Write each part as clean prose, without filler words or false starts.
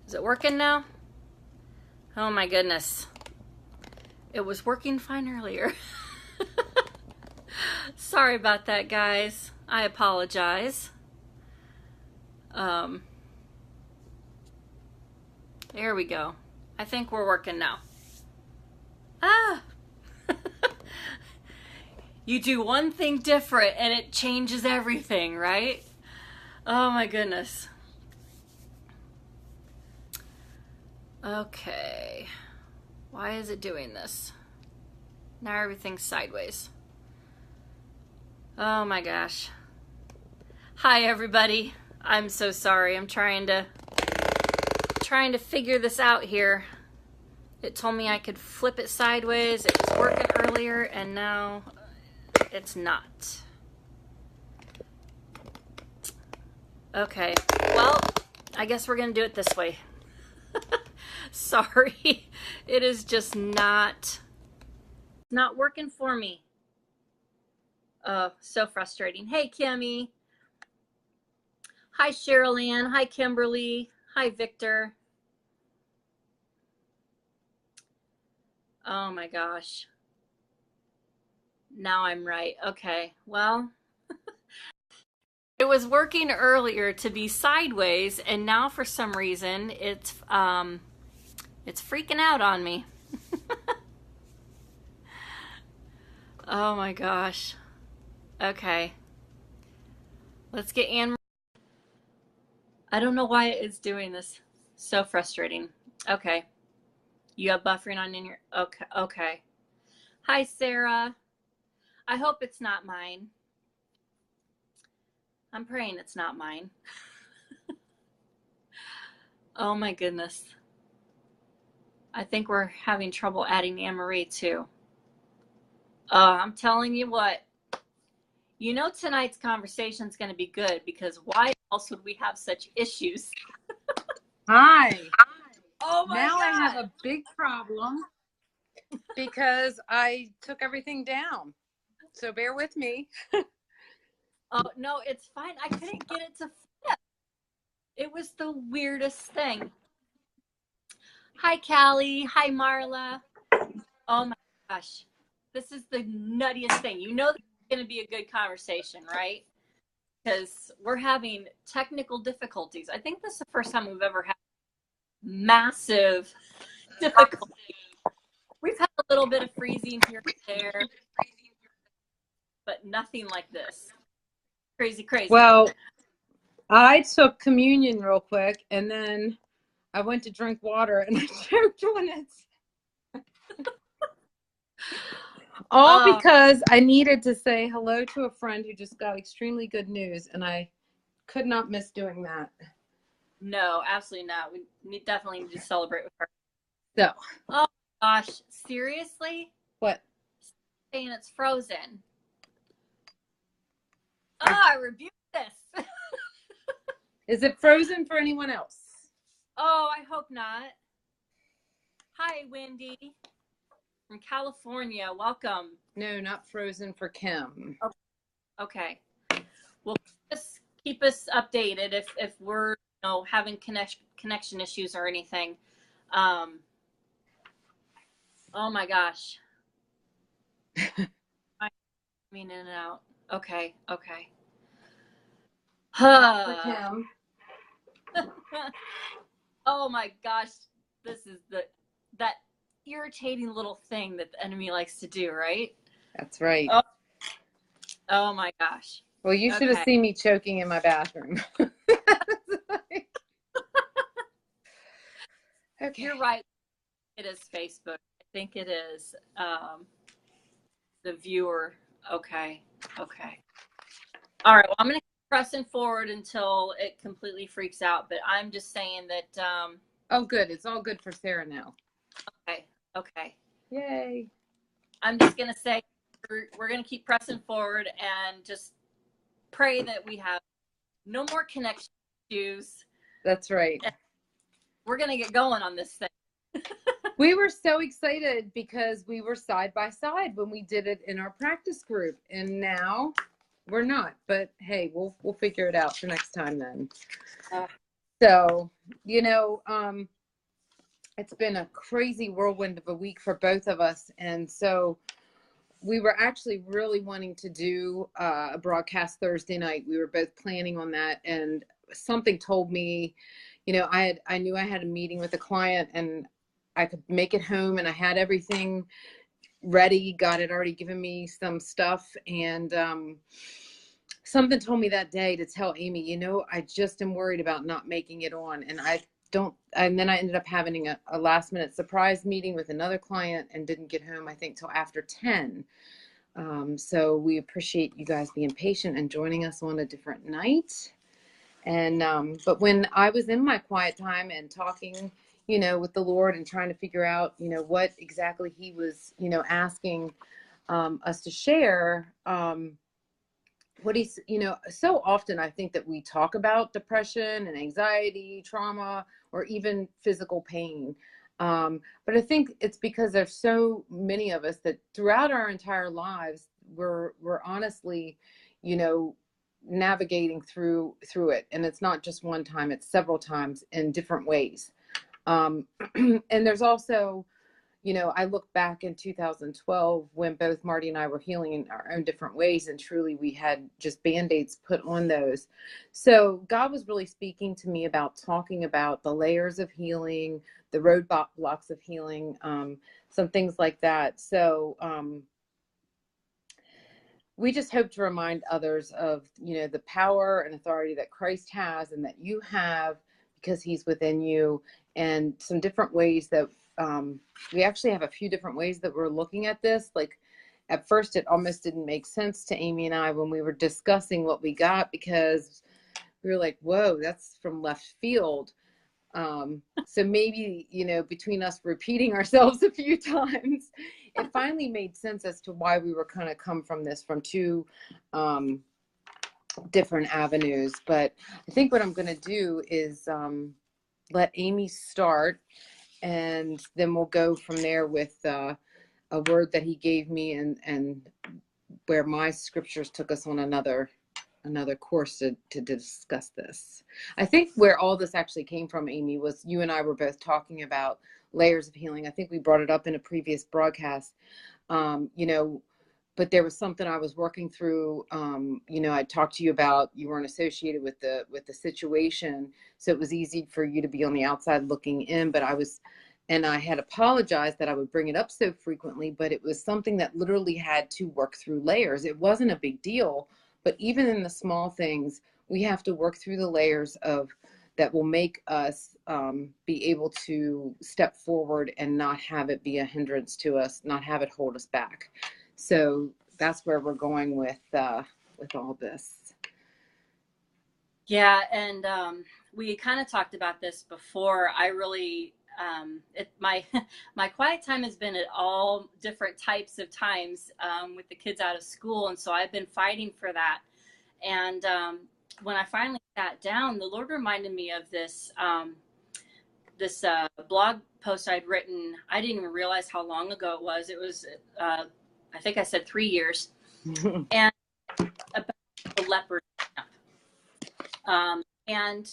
Is it working now? Oh my goodness. It was working fine earlier. Sorry about that, guys. I apologize. There we go. I think we're working now. Ah! You do one thing different and it changes everything, right? Oh my goodness. Okay. Why is it doing this? Now everything's sideways. Oh my gosh. Hi everybody. I'm so sorry. I'm trying to figure this out here. It told me I could flip it sideways. It was working earlier and now it's not. Okay. Well, I guess we're going to do it this way. Sorry. It is just not working for me. Oh, so frustrating. Hey, Kimmy. Hi, Cheryl Ann. Hi, Kimberly. Hi, Victor. Oh my gosh. Now I'm right. Okay. Well, it was working earlier to be sideways, and now for some reason it's freaking out on me. Oh my gosh. Okay. Let's get Anne. I don't know why it's doing this. So frustrating. Okay. You have buffering on in your... Okay. Okay. Hi, Sarah. I hope it's not mine. I'm praying it's not mine. Oh my goodness. I think we're having trouble adding Anne-Marie too. I'm telling you what. You know tonight's conversation is going to be good because why else would we have such issues? Hi. Oh my now God. I have a big problem because I took everything down. So bear with me. Oh, no, it's fine. I couldn't get it to flip. It was the weirdest thing. Hi, Callie. Hi, Marla. Oh my gosh. This is the nuttiest thing. You know this is going to be a good conversation, right? Because we're having technical difficulties. I think this is the first time we've ever had massive difficulty. We've had a little bit of freezing here and there, but nothing like this. Crazy, crazy. Well, I took communion real quick and then I went to drink water and I choked on it. All because I needed to say hello to a friend who just got extremely good news and I could not miss doing that. No, absolutely not. We definitely need to celebrate with her. So. Oh gosh, seriously? What? Saying it's frozen. I rebuke this. Is it frozen for anyone else? Oh, I hope not. Hi, Wendy from California. Welcome. No, not frozen for Kim. Okay. Well, keep us updated if we're having connection issues or anything. Oh my gosh. I'm in and out. Okay. Okay. For Kim. Oh my gosh. This is that irritating little thing that the enemy likes to do, right? That's right. Oh my gosh. Well, you should have seen me choking in my bathroom. Okay. You're right. It is Facebook. I think it is the viewer. Okay. Okay. All right. Well, I'm going to keep pressing forward until it completely freaks out. But I'm just saying that. Oh, good. It's all good for Sarah now. Okay. Okay. Yay. I'm just going to say we're going to keep pressing forward and just pray that we have no more connection issues. That's right. We're going to get going on this thing. We were so excited because we were side by side when we did it in our practice group, and now we're not. But hey, we'll figure it out for next time then. So, you know, it's been a crazy whirlwind of a week for both of us. And so we were actually really wanting to do a broadcast Thursday night. We were both planning on that. And something told me, you know, I knew I had a meeting with a client and I could make it home and I had everything ready. God had already given me some stuff. And something told me that day to tell Amy, you know, I just am worried about not making it on. And I don't, and then I ended up having a last minute surprise meeting with another client and didn't get home, I think, till after 10. So we appreciate you guys being patient and joining us on a different night. And, but when I was in my quiet time and talking, you know, with the Lord and trying to figure out, you know, what exactly he was, you know, asking us to share, what he's, you know, so often I think that we talk about depression and anxiety, trauma, or even physical pain. But I think it's because there's so many of us that throughout our entire lives, we're honestly, you know, navigating through it. And it's not just one time, it's several times in different ways. And there's also, you know, I look back in 2012 when both Marty and I were healing in our own different ways, and truly we had just band-aids put on those. So God was really speaking to me about talking about the layers of healing, the roadblocks of healing, some things like that. So we just hope to remind others of, you know, the power and authority that Christ has and that you have because he's within you, and some different ways that we actually have a few different ways that we're looking at this. Like at first it almost didn't make sense to Amy and I when we were discussing what we got, because we were like, whoa, that's from left field. So maybe, you know, between us repeating ourselves a few times, it finally made sense as to why we were kind of come from this from two different avenues. But I think what I'm going to do is let Amy start, and then we'll go from there with a word that he gave me, and where my scriptures took us on another course to discuss this. I think where all this actually came from, Amy, was you and I were both talking about layers of healing. I think we brought it up in a previous broadcast. You know, but there was something I was working through. You know, I talked to you about, you weren't associated with the situation, so it was easy for you to be on the outside looking in, but I had apologized that I would bring it up so frequently, but it was something that literally had to work through layers. It wasn't a big deal, but even in the small things, we have to work through the layers of that will make us be able to step forward and not have it be a hindrance to us, not have it hold us back. So that's where we're going with all this. Yeah, and we kind of talked about this before. I really my my quiet time has been at all different types of times with the kids out of school, and so I've been fighting for that. And when I finally sat down, the Lord reminded me of this blog post I'd written. I didn't even realize how long ago it was. It was I think I said 3 years, and about the leper camp. And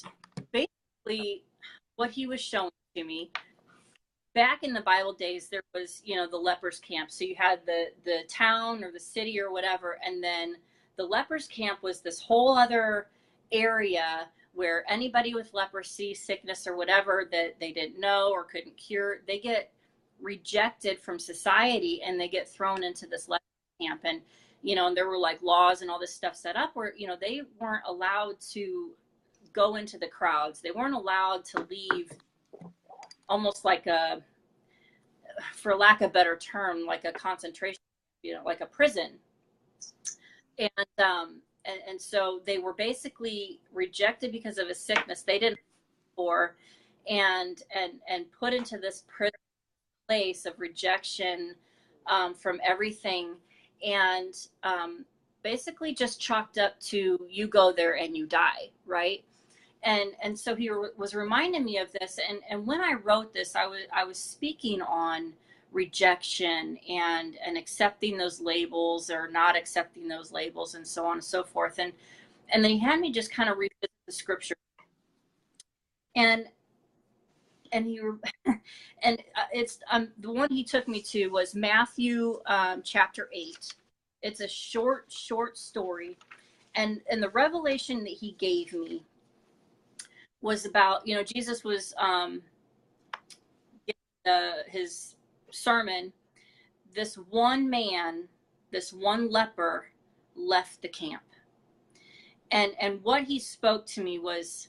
basically, what he was showing to me back in the Bible days, there was, you know, the lepers camp. So you had the town or the city or whatever, and then the lepers camp was this whole other area where anybody with leprosy, sickness, or whatever that they didn't know or couldn't cure, they get rejected from society and they get thrown into this leper camp. And you know, and there were like laws and all this stuff set up where, you know, they weren't allowed to go into the crowds. They weren't allowed to leave, almost like a, for lack of a better term, like a concentration, you know, like a prison. And so they were basically rejected because of a sickness they didn't for, and put into this place of rejection from everything, and basically just chalked up to, you go there and you die, right? And so he was reminding me of this, and when I wrote this, I was speaking on rejection and accepting those labels or not accepting those labels and so on and so forth, and then he had me just kind of revisit the scripture. And he and it's the one he took me to was Matthew chapter 8. It's a short story, and the revelation that he gave me was about, Jesus was his sermon. This one man, this one leper, left the camp, and what he spoke to me was,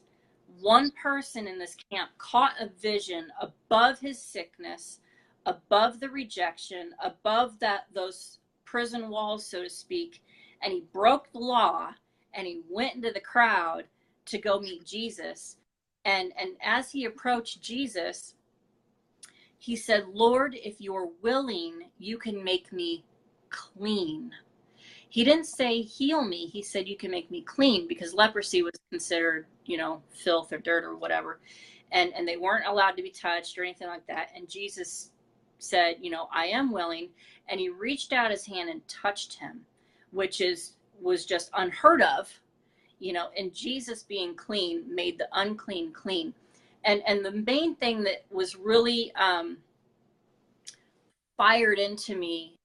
one person in this camp caught a vision above his sickness, above the rejection, above those prison walls, so to speak, and he broke the law and he went into the crowd to go meet Jesus. And as he approached Jesus, he said, "Lord, if you're willing, you can make me clean." He didn't say heal me. He said you can make me clean, because leprosy was considered, filth or dirt or whatever. And they weren't allowed to be touched or anything like that. And Jesus said, I am willing. And he reached out his hand and touched him, which was just unheard of, and Jesus being clean made the unclean clean. And the main thing that was really fired into me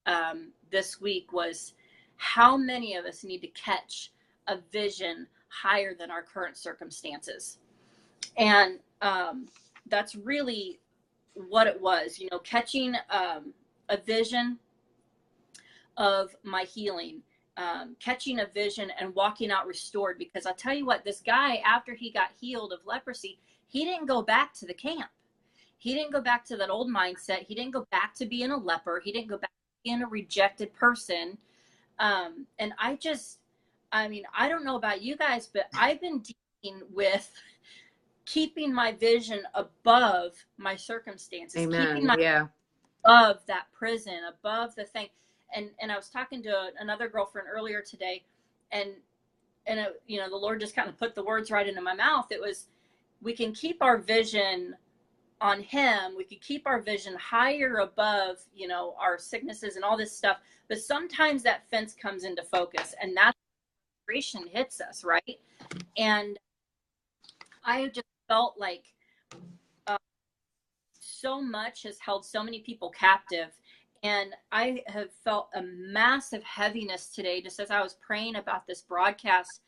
this week was, how many of us need to catch a vision higher than our current circumstances? And that's really what it was, catching a vision of my healing, catching a vision and walking out restored. Because I'll tell you what, this guy, after he got healed of leprosy, he didn't go back to the camp. He didn't go back to that old mindset. He didn't go back to being a leper. He didn't go back to being a rejected person. And I don't know about you guys, but I've been dealing with keeping my vision above my circumstances, Amen. keeping my above that prison, above the thing. And I was talking to another girlfriend earlier today, and the Lord just kind of put the words right into my mouth. It was, we can keep our vision on him. We could keep our vision higher above, our sicknesses and all this stuff. But sometimes that fence comes into focus, and that frustration hits us, right? And I just felt like so much has held so many people captive. And I have felt a massive heaviness today, just as I was praying about this broadcast,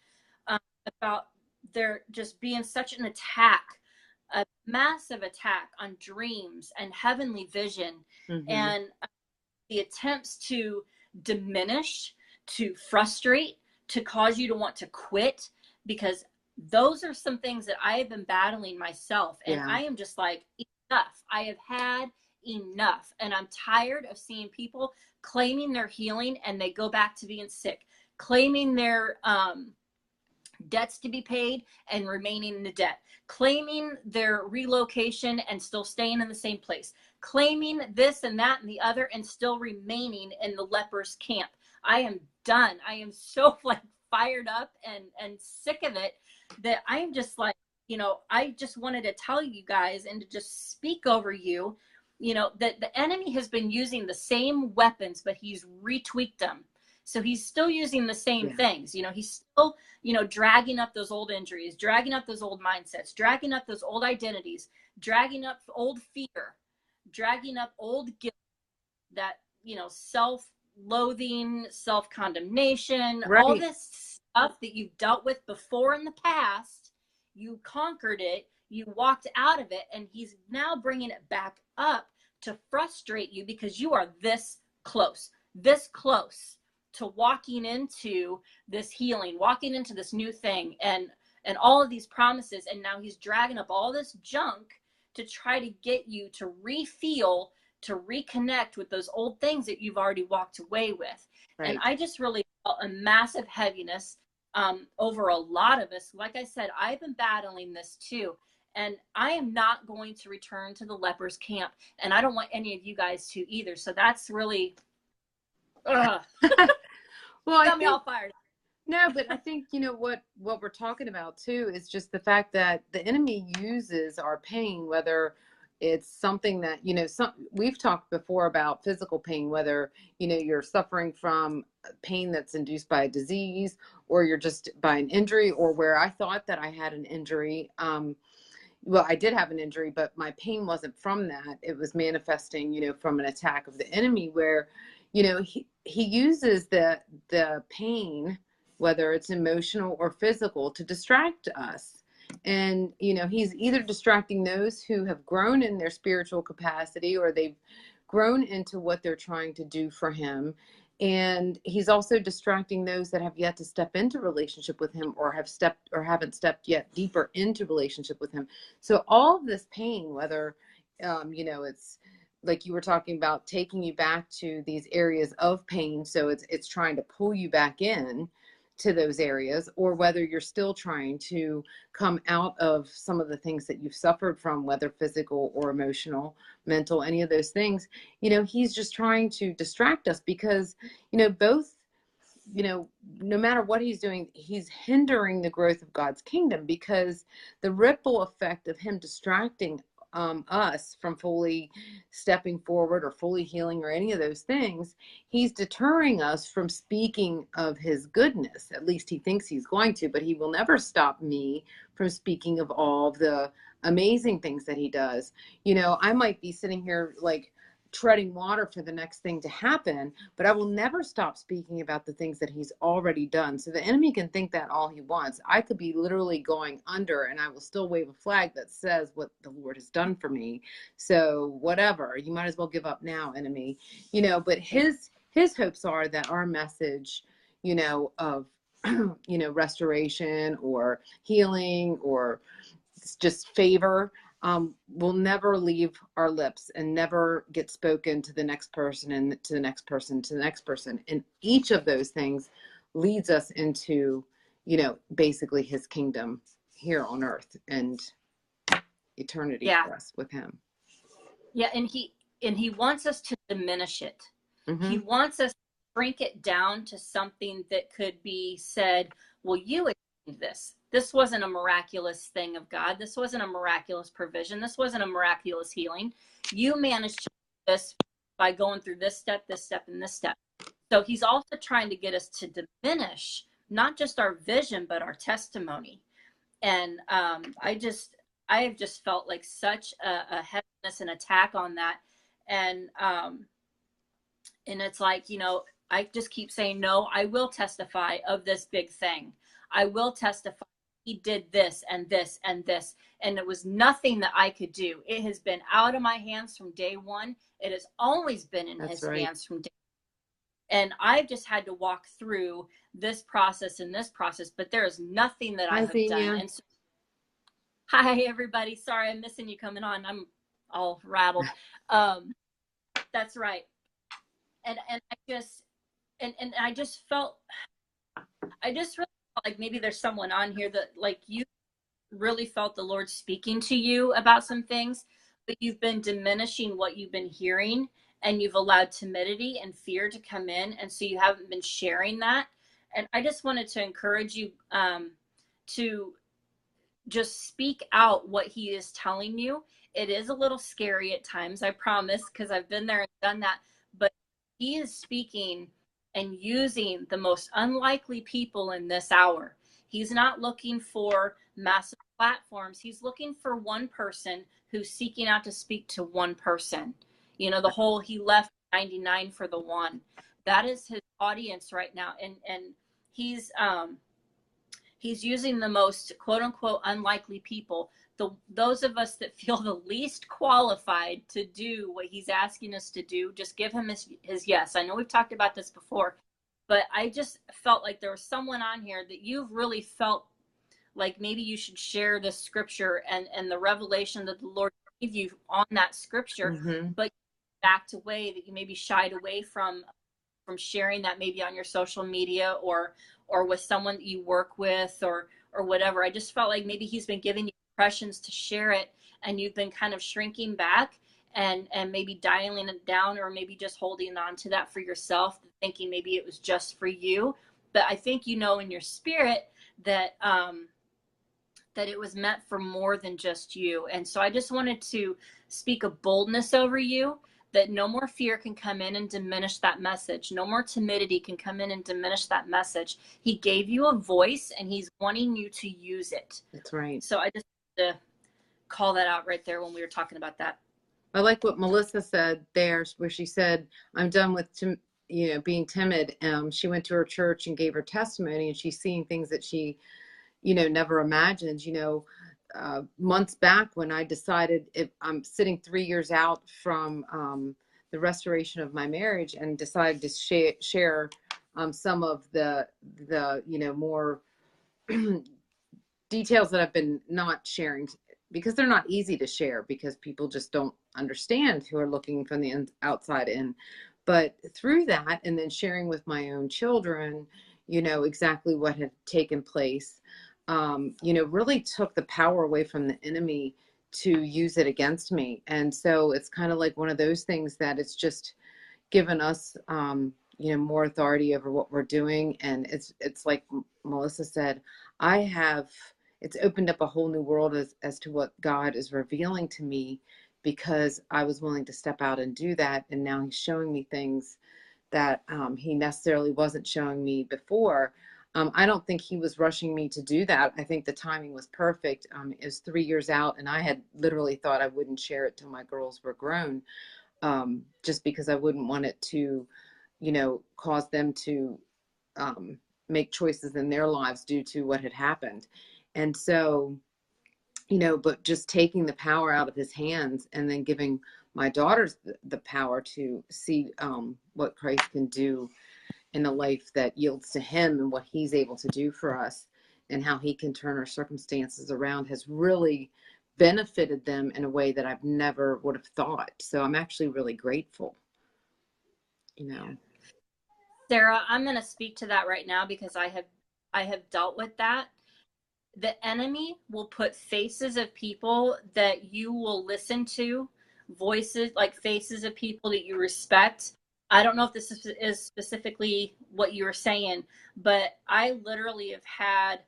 about there just being such an attack, a massive attack on dreams and heavenly vision. Mm-hmm. And the attempts to diminish, to frustrate, to cause you to want to quit, because those are some things that I have been battling myself. And I am just like, enough. I have had enough. And I'm tired of seeing people claiming their healing and they go back to being sick, claiming their debts to be paid and remaining in the debt, claiming their relocation and still staying in the same place, claiming this and that and the other and still remaining in the leper's camp. I am done. I am so fired up and sick of it, that I'm just like, I just wanted to tell you guys and to just speak over you, that the enemy has been using the same weapons, but he's retweaked them. So he's still using the same things. He's still, dragging up those old injuries, dragging up those old mindsets, dragging up those old identities, dragging up old fear, dragging up old guilt, that, self-loathing, self-condemnation, right. All this stuff that you've dealt with before in the past, you conquered it, you walked out of it, and he's now bringing it back up to frustrate you, because you are this close to walking into this healing, walking into this new thing, and all of these promises. And now he's dragging up all this junk to try to get you to refeel, to reconnect with those old things that you've already walked away with. Right. And I just really felt a massive heaviness over a lot of us. Like I said, I've been battling this too. And I am not going to return to the leper's camp. And I don't want any of you guys to either. So that's really, well, got me all fired. No, but I think, what we're talking about too is just the fact that the enemy uses our pain, whether it's something that, we've talked before about physical pain, whether, you're suffering from pain that's induced by a disease, or you're just by an injury, or where I thought that I had an injury. well, I did have an injury, but my pain wasn't from that. It was manifesting, from an attack of the enemy where, he uses the pain, whether it's emotional or physical, to distract us. And, he's either distracting those who have grown in their spiritual capacity, or they've grown into what they're trying to do for him. And he's also distracting those that have yet to step into relationship with him, or haven't stepped yet deeper into relationship with him. So all of this pain, whether, it's like you were talking about, taking you back to these areas of pain. So it's trying to pull you back in to those areas, or whether you're still trying to come out of some of the things that you've suffered from, whether physical or emotional, mental, any of those things, he's just trying to distract us because, both, no matter what he's doing, he's hindering the growth of God's kingdom, because the ripple effect of him distracting us from fully stepping forward or fully healing or any of those things, he's deterring us from speaking of his goodness. At least he thinks he's going to, but he will never stop me from speaking of all the amazing things that he does. I might be sitting here like treading water for the next thing to happen, but I will never stop speaking about the things that he's already done. So the enemy can think that all he wants. I could be literally going under, and I will still wave a flag that says what the Lord has done for me. So whatever, you might as well give up now, enemy. But his hopes are that our message, of restoration or healing or just favor, will never leave our lips and never get spoken to the next person and to the next person, to the next person. And each of those things leads us into, basically his kingdom here on earth and eternity for us with him. Yeah. And he wants us to diminish it. Mm-hmm. He wants us to shrink it down to something that could be said, well, you achieved this. This wasn't a miraculous thing of God. This wasn't a miraculous provision. This wasn't a miraculous healing. You managed to do this by going through this step, and this step. So he's also trying to get us to diminish not just our vision, but our testimony. And I have just felt like such a heaviness and attack on that. And it's like, I just keep saying, no, I will testify of this big thing. I will testify. He did this and this and this. And it was nothing that I could do. It has been out of my hands from day one. It has always been in his hands from day one. And I've just had to walk through this process and this process, but there is nothing that I have done. And so, hi, everybody. Sorry, I'm missing you coming on. I'm all rattled. That's right. And I just felt really like maybe there's someone on here that like you really felt the Lord speaking to you about some things, but you've been diminishing what you've been hearing, and you've allowed timidity and fear to come in. And so you haven't been sharing that. And I just wanted to encourage you to just speak out what he is telling you. It is a little scary at times, I promise, because I've been there and done that. But he is speaking and using the most unlikely people in this hour. He's not looking for massive platforms. He's looking for one person who's seeking out to speak to one person. The whole, he left 99 for the one. That is his audience right now. And he's using the most quote unquote unlikely people, those of us that feel the least qualified to do what he's asking us to do. Just give him his yes. I know we've talked about this before, but I just felt like there was someone on here that you've really felt like maybe you should share this scripture and the revelation that the Lord gave you on that scripture, Mm-hmm. but you backed away, that you maybe shied away from sharing that maybe on your social media or with someone that you work with or whatever. I just felt like maybe he's been giving you impressions to share it, and you've been kind of shrinking back and maybe dialing it down, or maybe just holding on to that for yourself, thinking maybe it was just for you. But I think in your spirit that that it was meant for more than just you. And so I just wanted to speak a boldness over you, that no more fear can come in and diminish that message. No more timidity can come in and diminish that message. He gave you a voice, and he's wanting you to use it. That's right. So I just wanted to call that out right there when we were talking about that. I like what Melissa said there, where she said, I'm done with, being timid. She went to her church and gave her testimony, and she's seeing things that she, never imagined. Months back when I decided, if I'm sitting 3 years out from the restoration of my marriage, and decided to share some of the more details that I've been not sharing, because they're not easy to share, because people just don't understand who are looking from the outside in. But through that, and then sharing with my own children, exactly what had taken place, really took the power away from the enemy to use it against me. And so it's kind of like one of those things that it's just given us, more authority over what we're doing. And it's like Melissa said, it's opened up a whole new world as to what God is revealing to me, because I was willing to step out and do that. And now he's showing me things that he necessarily wasn't showing me before. I don't think he was rushing me to do that. I think the timing was perfect. It was 3 years out, and I had literally thought I wouldn't share it till my girls were grown, just because I wouldn't want it to, cause them to make choices in their lives due to what had happened. And so, but just taking the power out of his hands, and then giving my daughters the power to see what Christ can do in a life that yields to him, and what he's able to do for us, and how he can turn our circumstances around, has really benefited them in a way that I've never would have thought. So I'm actually really grateful. Sarah, I'm going to speak to that right now, because I have dealt with that. The enemy will put faces of people that you will listen to, voices, like faces of people that you respect. I don't know if this is specifically what you were saying, but I literally have had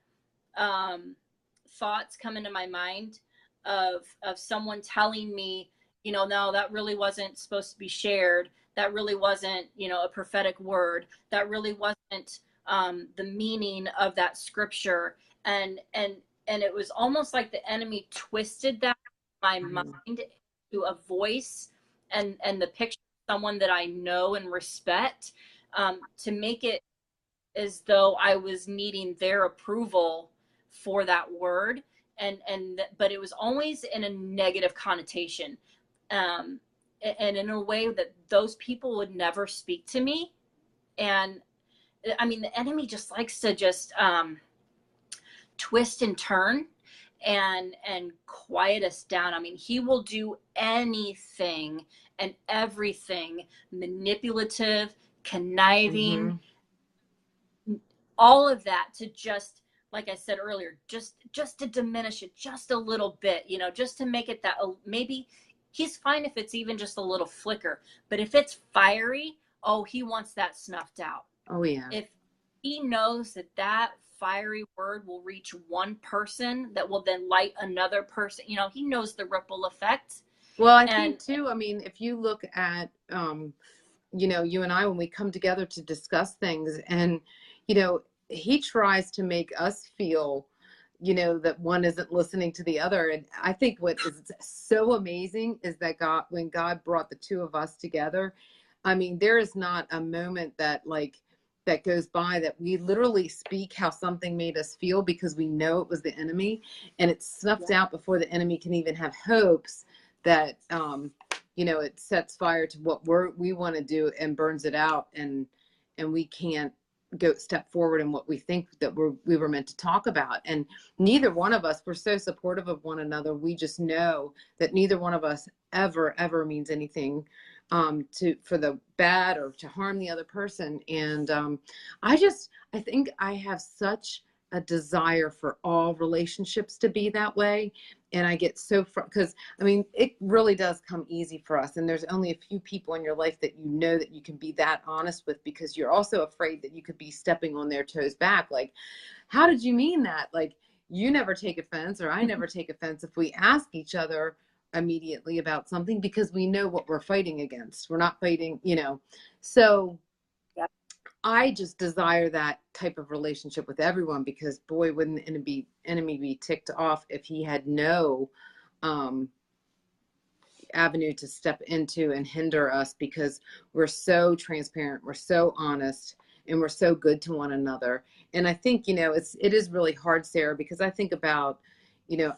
thoughts come into my mind of someone telling me, no, that really wasn't supposed to be shared. That really wasn't, a prophetic word. That really wasn't the meaning of that scripture. And it was almost like the enemy twisted that in my mind to a voice and the picture of someone that I know and respect, to make it as though I was needing their approval for that word. But it was always in a negative connotation, um, and in a way that those people would never speak to me. And I mean, the enemy just likes to just twist and turn and quiet us down. I mean, he will do anything and everything, manipulative, conniving, all of that, to just, like I said earlier, just to diminish it just a little bit, just to make it that maybe he's fine if it's even just a little flicker, but if it's fiery, oh, he wants that snuffed out. Oh yeah. If he knows that fiery word will reach one person, that will then light another person, he knows the ripple effect. Well, I think too, I mean, if you look at, you and I, when we come together to discuss things, and, he tries to make us feel, that one isn't listening to the other. And I think what is so amazing is that when God brought the two of us together, I mean, there is not a moment that goes by that we literally speak how something made us feel, because we know it was the enemy, and it's snuffed out before the enemy can even have hopes that, it sets fire to what we want to do, and burns it out. And we can't go step forward in what we think that we were meant to talk about. And neither one of us, we're so supportive of one another. We just know that neither one of us ever means anything for the bad, or to harm the other person. And I think I have such a desire for all relationships to be that way. And I get because I mean, it really does come easy for us. And there's only a few people in your life that that you can be that honest with, because you're also afraid that you could be stepping on their toes back. Like, how did you mean that? Like, you never take offense, or I never take offense if we ask each other immediately about something, because we know what we're fighting against. We're not fighting, So I just desire that type of relationship with everyone, because boy, wouldn't the enemy be ticked off if he had no um, avenue to step into and hinder us, because we're so transparent, we're so honest, and we're so good to one another. And I think, it is really hard, Sarah, because I think about,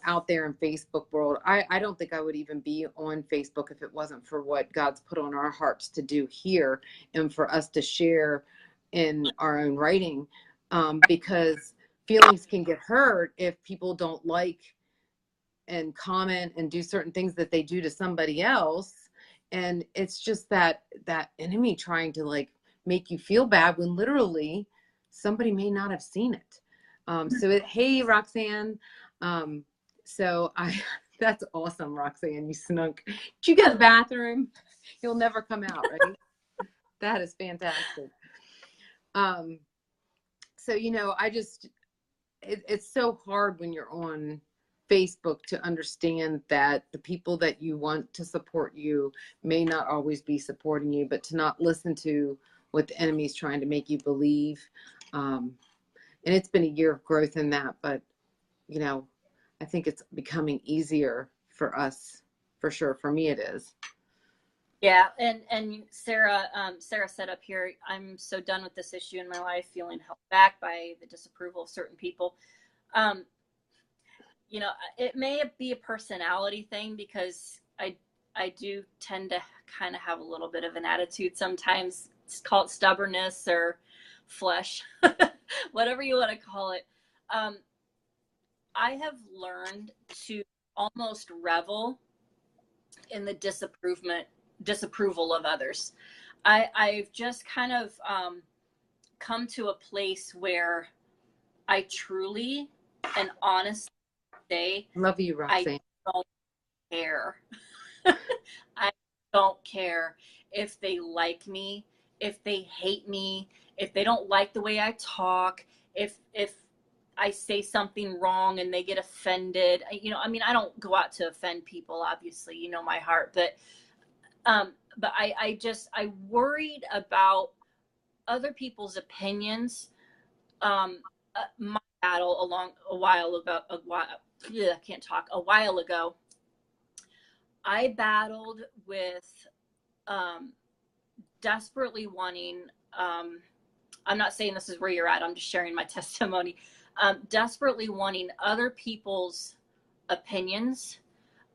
out there in Facebook world, I don't think I would even be on Facebook if it wasn't for what God's put on our hearts to do here, and for us to share in our own writing, because feelings can get hurt if people don't like and comment and do certain things that they do to somebody else. And it's just that enemy trying to like make you feel bad when literally somebody may not have seen it. Hey, Roxanne. So I That's awesome, Roxanne. You snuck. Did you get the bathroom? You'll never come out, right? That is fantastic. um so it's so hard when you're on Facebook to understand that the people that you want to support you may not always be supporting you, but to not listen to what the enemy's trying to make you believe. And it's been a year of growth in that, but I think it's becoming easier for us, for sure. For me, it is. Yeah, and Sarah said up here, I'm so done with this issue in my life, feeling held back by the disapproval of certain people. Um, it may be a personality thing, because I do tend to kind of have a little bit of an attitude sometimes. It's called stubbornness or flesh, whatever you want to call it. I have learned to almost revel in the disapproval of others. I've just kind of come to a place where I truly and honestly say, Love you, I Roxanne. don't care. I don't care if they like me, if they hate me, if they don't like the way I talk, if I say something wrong and they get offended. I don't go out to offend people, obviously, my heart, but I worried about other people's opinions. My battle a while ago, I can't talk, a while ago, I battled with um, desperately wanting, I'm not saying this is where you're at, I'm just sharing my testimony, desperately wanting other people's opinions,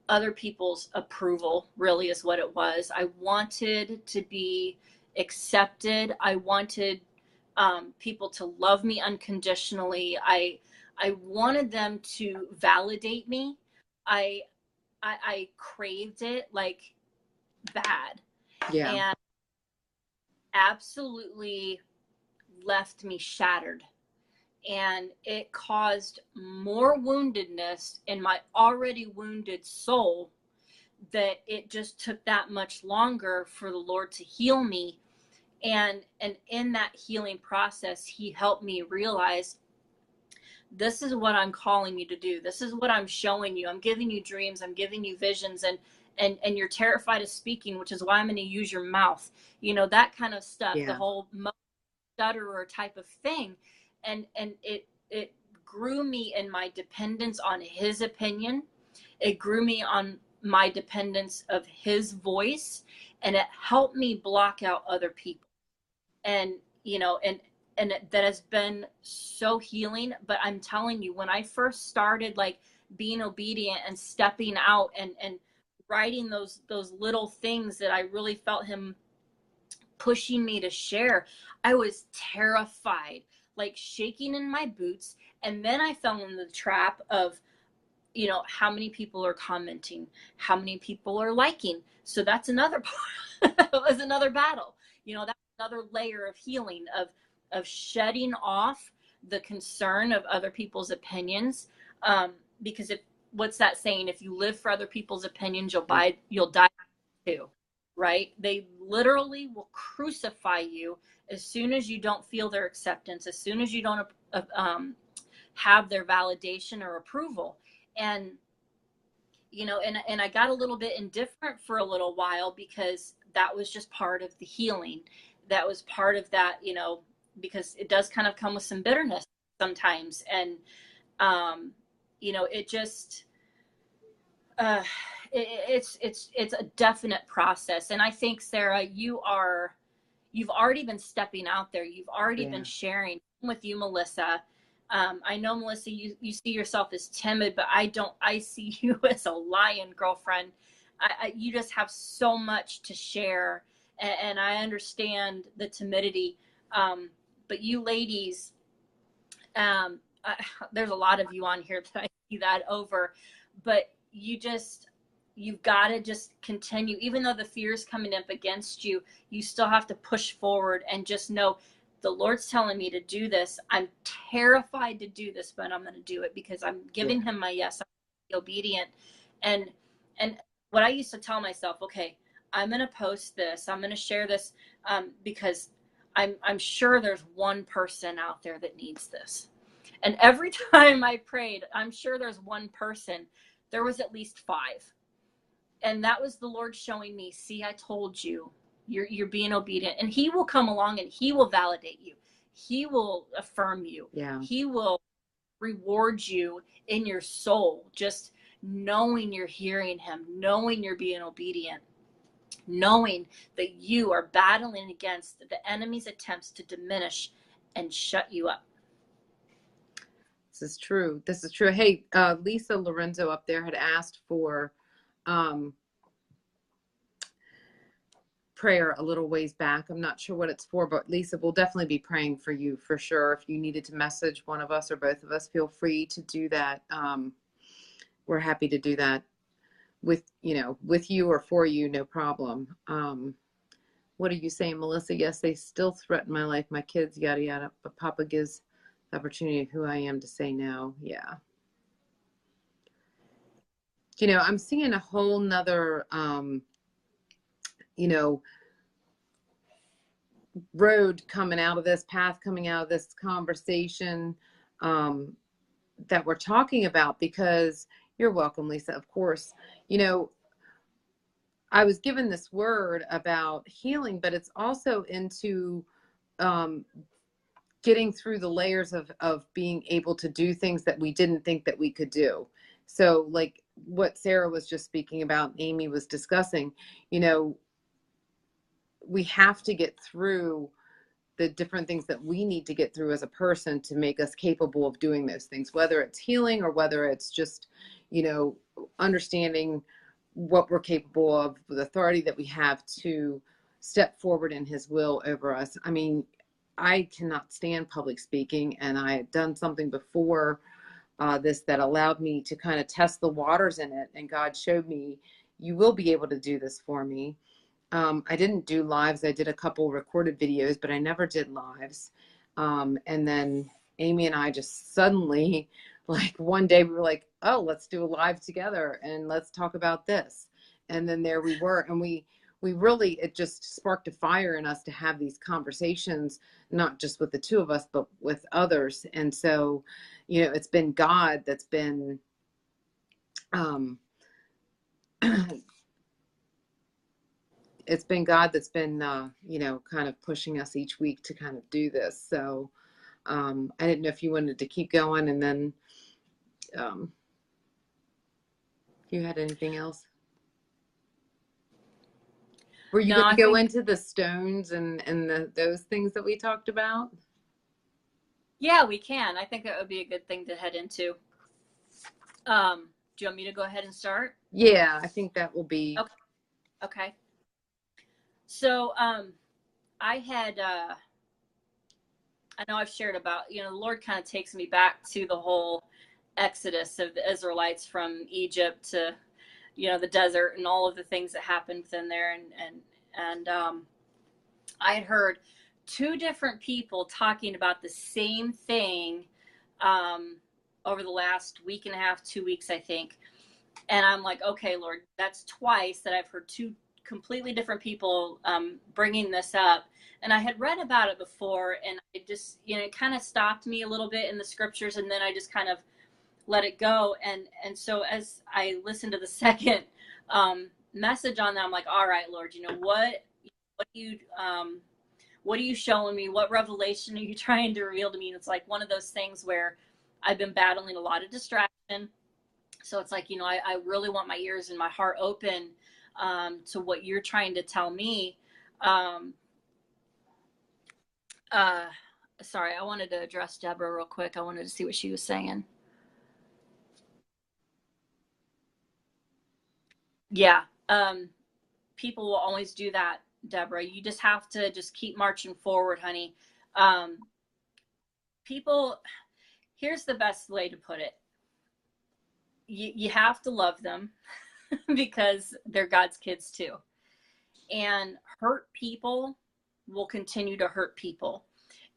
other people's approval, really is what it was. I wanted to be accepted. I wanted people to love me unconditionally. I wanted them to validate me. I I craved it like bad, Yeah. and absolutely left me shattered. And it caused more woundedness in my already wounded soul, that it just took that much longer for the Lord to heal me. And in that healing process, he helped me realize, this is what I'm calling you to do. This is what I'm showing you. I'm giving you dreams. I'm giving you visions, and you're terrified of speaking, which is why I'm going to use your mouth. That kind of stuff, the Yeah. whole stutterer type of thing. And it grew me in my dependence on his opinion. It grew me on my dependence of his voice, and it helped me block out other people. And that has been so healing. But I'm telling you, when I first started like being obedient and stepping out and writing those little things that I really felt him pushing me to share, I was terrified, like shaking in my boots. And then I fell in the trap of, how many people are commenting, how many people are liking. So that's another part. That was another battle. That's another layer of healing, of shedding off the concern of other people's opinions. Because what's that saying? If you live for other people's opinions, you'll die too, right? They literally will crucify you as soon as you don't feel their acceptance, as soon as you don't have their validation or approval. And and I got a little bit indifferent for a little while, because that was just part of the healing. That was part of that, because it does kind of come with some bitterness sometimes. And it just, uh, it's a definite process. And I think, Sarah, you've already been stepping out there. You've already been Yeah. sharing with you, Melissa. I know, Melissa, you see yourself as timid, but I don't. I see you as a lion, girlfriend. You just have so much to share, and I understand the timidity. But you ladies, I, there's a lot of you on here that I see that over, but you've got to just continue, even though the fear is coming up against you. You still have to push forward and just know the Lord's telling me to do this. I'm terrified to do this, but I'm going to do it because I'm Yeah. giving him my yes. I'm be obedient. And and what I used to tell myself, okay, I'm going to post this, I'm going to share this, because I'm sure there's one person out there that needs this. And every time I prayed, I'm sure there's one person, there was at least five. And that was the Lord showing me, see, I told you, you're being obedient. And he will come along and he will validate you. He will affirm you. Yeah. He will reward you in your soul, just knowing you're hearing him, knowing you're being obedient, knowing that you are battling against the enemy's attempts to diminish and shut you up. This is true. This is true. Hey, Lisa Lorenzo up there had asked for um, prayer a little ways back. I'm not sure what it's for, but Lisa, we'll definitely be praying for you for sure. If you needed to message one of us or both of us, feel free to do that. We're happy to do that with you or for you, no problem. What are you saying, Melissa? Yes, they still threaten my life, my kids, yada yada, but Papa gives the opportunity of who I am to say no. Yeah. I'm seeing a whole nother you know road coming out of this, path coming out of this conversation, um that we're talking about, because you're welcome, Lisa, of course. I was given this word about healing, but it's also into um getting through the layers of being able to do things that we didn't think that we could do. So like what Sarah was just speaking about, Amy was discussing, we have to get through the different things that we need to get through as a person to make us capable of doing those things, whether it's healing or whether it's just, understanding what we're capable of, the authority that we have to step forward in his will over us. I mean, I cannot stand public speaking, and I had done something before this that allowed me to kind of test the waters in it. And God showed me, you will be able to do this for me. I didn't do lives. I did a couple recorded videos, but I never did lives. And then Amy and I just suddenly, like one day we were like, oh, let's do a live together and let's talk about this. And then there we were. And we really, it just sparked a fire in us to have these conversations, not just with the two of us, but with others. And so, it's been God that's been, it's been God that's been, kind of pushing us each week to kind of do this. So I didn't know if you wanted to keep going, and then if you had anything else. Were you No, going to I go think, into the stones and those things that we talked about? yeah, we can. I think that would be a good thing to head into. Do you want me to go ahead and start? Yeah, I think that will be. Okay. Okay. So, I had, I know I've shared about, the Lord kind of takes me back to the whole exodus of the Israelites from Egypt to, the desert and all of the things that happened within there. And I had heard two different people talking about the same thing, um, over the last week and a half, 2 weeks, I think. And I'm like, okay, Lord, that's twice that I've heard two completely different people, bringing this up. And I had read about it before, and it just, it kind of stopped me a little bit in the scriptures, and then I just kind of let it go. And so as I listened to the second, message on that, I'm like, all right, Lord, what do you, what are you showing me? What revelation are you trying to reveal to me? And it's like one of those things where I've been battling a lot of distraction. So it's like, I really want my ears and my heart open to what you're trying to tell me. Um, uh, Sorry, I wanted to address Deborah real quick. I wanted to see what she was saying. Yeah. People will always do that, Deborah. You just have to just keep marching forward, honey. Um, People, here's the best way to put it. You have to love them because they're God's kids too. And hurt people will continue to hurt people.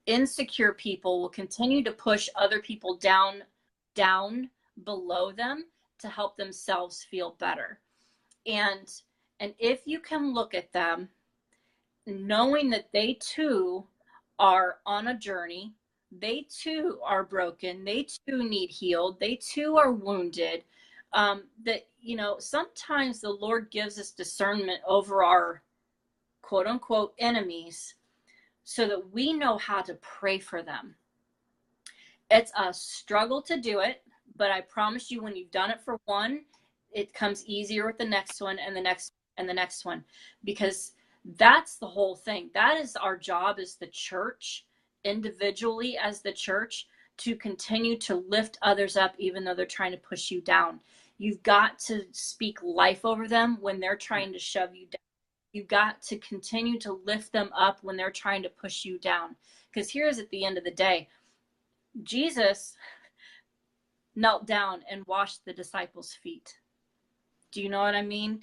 Insecure people will continue to push other people down below them to help themselves feel better. And if you can look at them knowing that they too are on a journey, they too are broken, they too need healed, they too are wounded. That, sometimes the Lord gives us discernment over our quote unquote enemies so that we know how to pray for them. It's a struggle to do it, but I promise you, when you've done it for one, it comes easier with the next one and the next and the next one, because that's the whole thing. That is our job as the church, individually as the church, to continue to lift others up even though they're trying to push you down. You've got to speak life over them when they're trying to shove you down. You've got to continue to lift them up when they're trying to push you down. Because here's at the end of the day, Jesus knelt down and washed the disciples' feet. Do you know what I mean?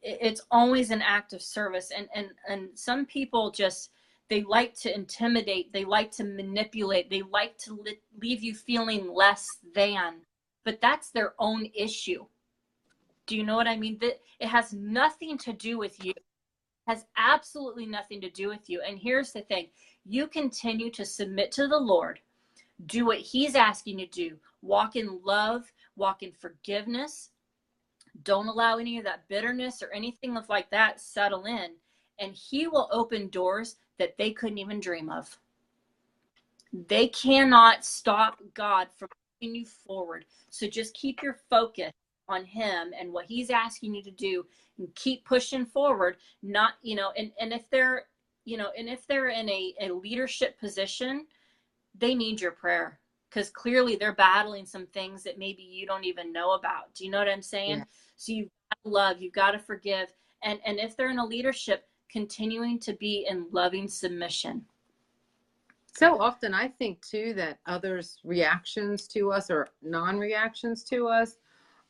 It's always an act of service. And some people just, they like to intimidate, they like to manipulate, they like to leave you feeling less than, but that's their own issue. Do you know what I mean? That it has nothing to do with you. It has absolutely nothing to do with you. And here's the thing. You continue to submit to the Lord, do what he's asking you to do, walk in love, walk in forgiveness. Don't allow any of that bitterness or anything like that settle in, and he will open doors that they couldn't even dream of. They cannot stop God from moving you forward. So just keep your focus on him and what he's asking you to do, and keep pushing forward. Not, and if they're, and if they're in a leadership position, they need your prayer, because clearly they're battling some things that maybe you don't even know about. Do you know what I'm saying? Yeah. So you've got to love, you've got to forgive. And if they're in a leadership, continuing to be in loving submission. So often I think too that others' reactions to us or non-reactions to us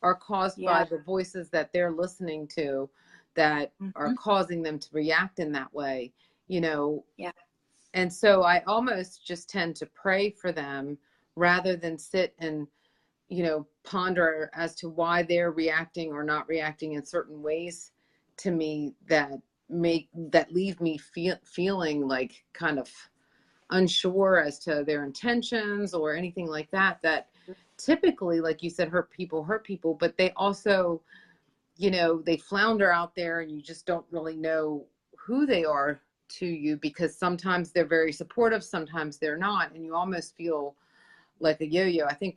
are caused by Yeah. the voices that they're listening to that are causing them to react in that way, Yeah. And so I almost just tend to pray for them rather than sit and, ponder as to why they're reacting or not reacting in certain ways to me that leave me feeling like kind of unsure as to their intentions or anything like that, that typically, like you said, hurt people, but they also, they flounder out there and you just don't really know who they are to you, because sometimes they're very supportive, sometimes they're not. And you almost feel like a yo-yo. I think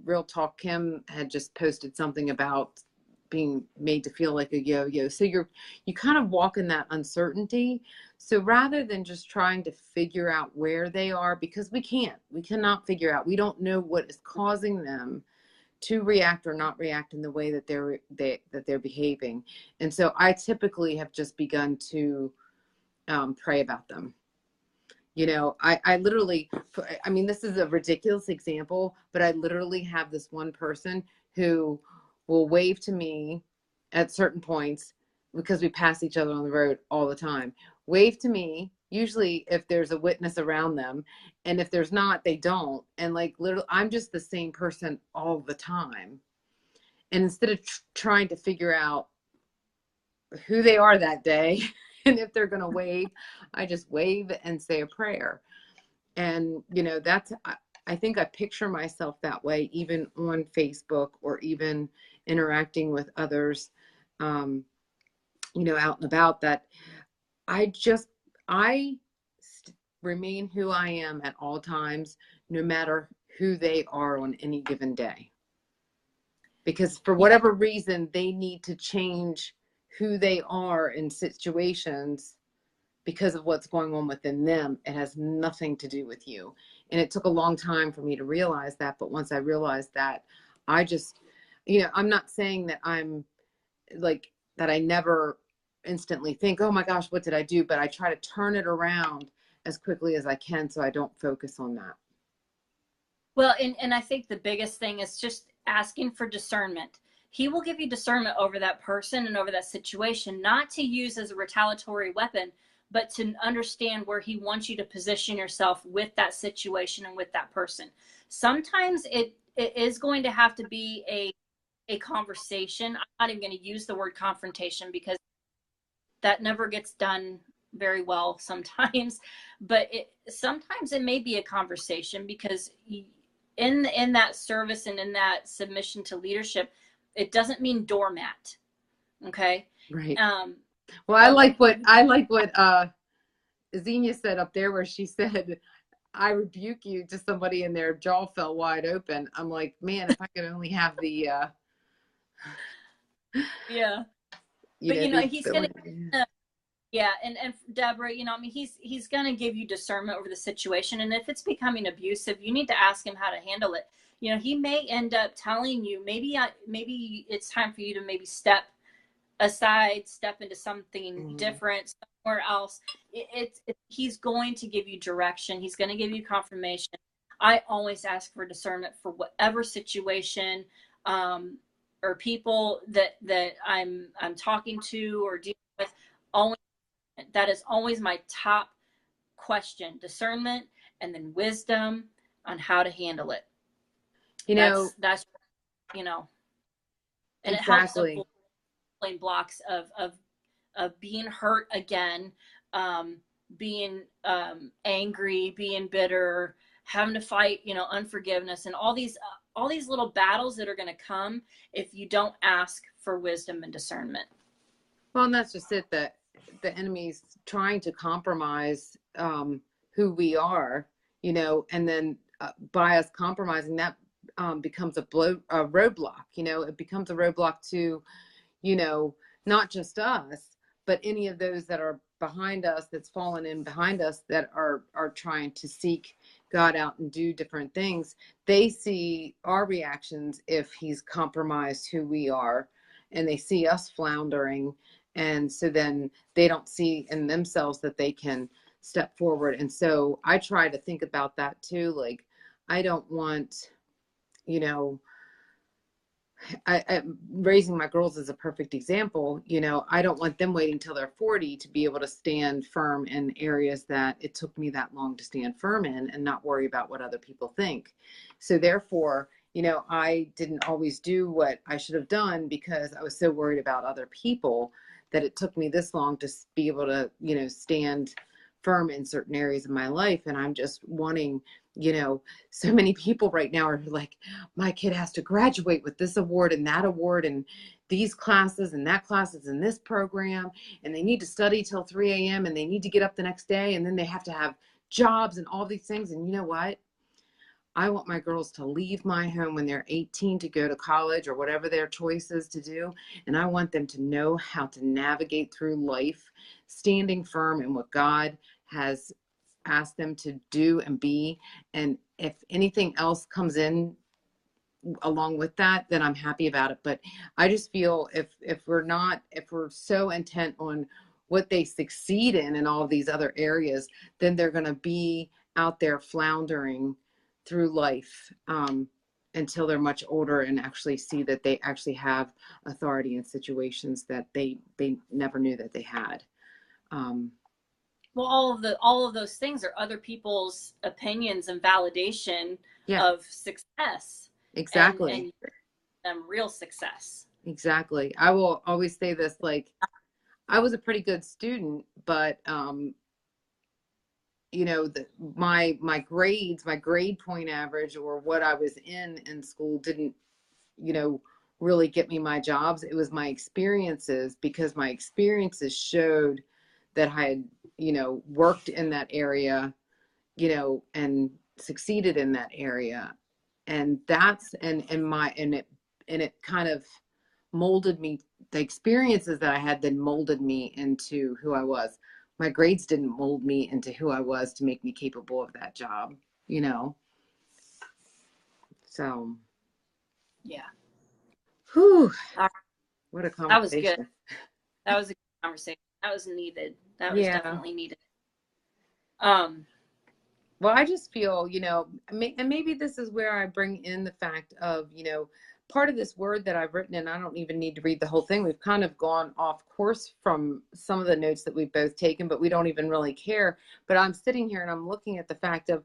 Real Talk Kim had just posted something about being made to feel like a yo-yo. So you kind of walk in that uncertainty. So rather than just trying to figure out where they are, because we cannot figure out, we don't know what is causing them to react or not react in the way that they're behaving. And so I typically have just begun to pray about them. I literally, I mean, this is a ridiculous example, but I literally have this one person who will wave to me at certain points, because we pass each other on the road all the time. Wave to me, usually if there's a witness around them, and if there's not, they don't. And like literally, I'm just the same person all the time. And instead of trying to figure out who they are that day and if they're going to wave, I just wave and say a prayer. And that's, I think I picture myself that way, even on Facebook or even interacting with others, out and about, that I remain who I am at all times, no matter who they are on any given day. because for Yeah. whatever reason, they need to change who they are in situations because of what's going on within them. It has nothing to do with you. And it took a long time for me to realize that. But once I realized that, I just, I'm not saying that I'm like, that I never instantly think, oh my gosh, what did I do? But I try to turn it around as quickly as I can so I don't focus on that. Well, and I think the biggest thing is just asking for discernment. He will give you discernment over that person and over that situation, not to use as a retaliatory weapon, but to understand where he wants you to position yourself with that situation and with that person. Sometimes it is going to have to be a conversation. I'm not even going to use the word confrontation because that never gets done very well sometimes, but sometimes it may be a conversation because in that service and in that submission to leadership, it doesn't mean doormat. Okay. Right. um Well, I like what Xenia said up there, where she said, I rebuke you, to somebody and their jaw fell wide open. I'm like, man, if I could only have the yeah, you but know, the he's gonna ability. yeah, and Deborah, I mean, he's gonna give you discernment over the situation, and if it's becoming abusive, you need to ask him how to handle it. He may end up telling you, maybe it's time for you to maybe step aside, step into something Mm. different, somewhere else. He's going to give you direction. He's going to give you confirmation. I always ask for discernment for whatever situation, or people that I'm talking to or dealing with. Always, that is always my top question: discernment, and then wisdom on how to handle it. You know, That's you know, and it helps exactly. avoid blocks of being hurt again, um, being angry, being bitter, having to fight, unforgiveness, and all these little battles that are going to come if you don't ask for wisdom and discernment. Well, and that's just it, that the enemy's trying to compromise who we are, and then by us compromising that, becomes a roadblock. It becomes a roadblock to, you know, not just us, but any of those that are behind us, that's fallen in behind us, that are trying to seek God out and do different things. They see our reactions if he's compromised who we are, and they see us floundering. And so then they don't see in themselves that they can step forward. And so I try to think about that too. Like, I don't want, you know, raising my girls is a perfect example. I don't want them waiting till they're 40 to be able to stand firm in areas that it took me that long to stand firm in, and not worry about what other people think. So therefore, I didn't always do what I should have done because I was so worried about other people, that it took me this long to be able to, stand firm in certain areas of my life. And I'm just wanting, so many people right now are like, my kid has to graduate with this award and that award and these classes and that classes in this program, and they need to study till 3 a.m. and they need to get up the next day, and then they have to have jobs and all these things. And you know what? I want my girls to leave my home when they're 18 to go to college or whatever their choice is to do. And I want them to know how to navigate through life, standing firm in what God has asked them to do and be. And if anything else comes in along with that, then I'm happy about it. But I just feel if we're so intent on what they succeed in all of these other areas, then they're going to be out there floundering through life, until they're much older and actually see that they actually have authority in situations that they never knew that they had. Um, Well, all of those things are other people's opinions and validation yeah, of success, exactly. and real success. Exactly. I will always say this, like, I was a pretty good student, but my grades, my grade point average, or what I was in school, didn't, really get me my jobs. It was my experiences, because my experiences showed that I had, worked in that area, and succeeded in that area. And that's and my and it it kind of molded me. The experiences that I had then molded me into who I was. My grades didn't mold me into who I was to make me capable of that job, you know? So, Yeah. whew, All right. what a That was good. conversation. That was a good conversation. That was needed. That was Yeah. definitely needed. Um, Well, I just feel, and maybe this is where I bring in the fact of, part of this word that I've written, and I don't even need to read the whole thing. We've kind of gone off course from some of the notes that we've both taken, but we don't even really care. But I'm sitting here and I'm looking at the fact of,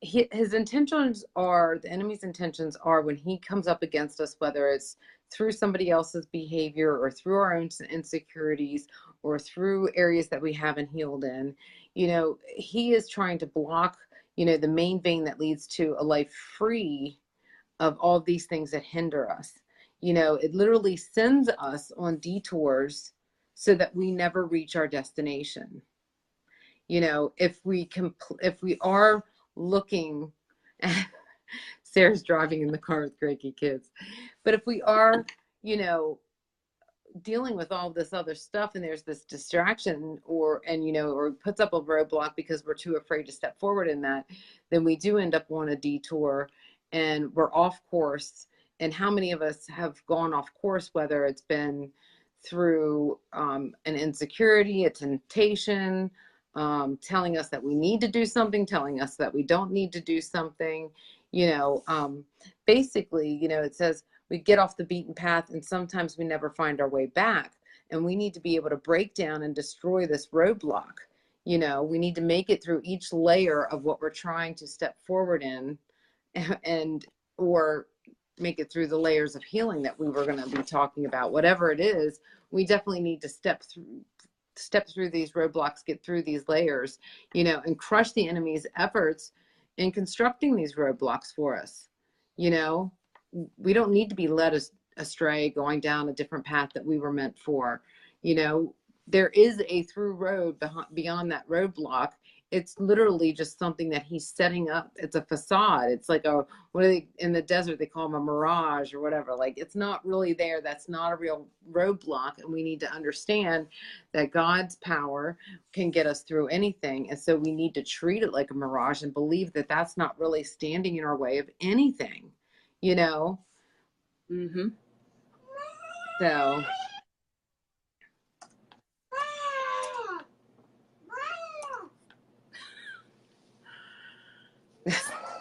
his intentions are, the enemy's intentions are when he comes up against us, whether it's through somebody else's behavior or through our own insecurities or through areas that we haven't healed in, he is trying to block, the main vein that leads to a life free of all these things that hinder us. It literally sends us on detours so that we never reach our destination. If we are looking at, Sarah's driving in the car with cranky kids, but if we are, you know, dealing with all this other stuff and there's this distraction or puts up a roadblock because we're too afraid to step forward in that, then we do end up on a detour and we're off course. And how many of us have gone off course, whether it's been through an insecurity, a temptation, telling us that we need to do something, telling us that we don't need to do something, basically, it says we get off the beaten path and sometimes we never find our way back. And we need to be able to break down and destroy this roadblock. We need to make it through each layer of what we're trying to step forward in and or make it through the layers of healing that we were going to be talking about. Whatever it is, we definitely need to step through these roadblocks, get through these layers, and crush the enemy's efforts in constructing these roadblocks for us. We don't need to be led astray going down a different path that we were meant for. There is a through road beyond that roadblock. It's literally just something that he's setting up. It's a facade. It's like in the desert, they call them a mirage or whatever. Like, it's not really there. That's not a real roadblock. And we need to understand that God's power can get us through anything. And so we need to treat it like a mirage and believe that that's not really standing in our way of anything, mm-hmm. So.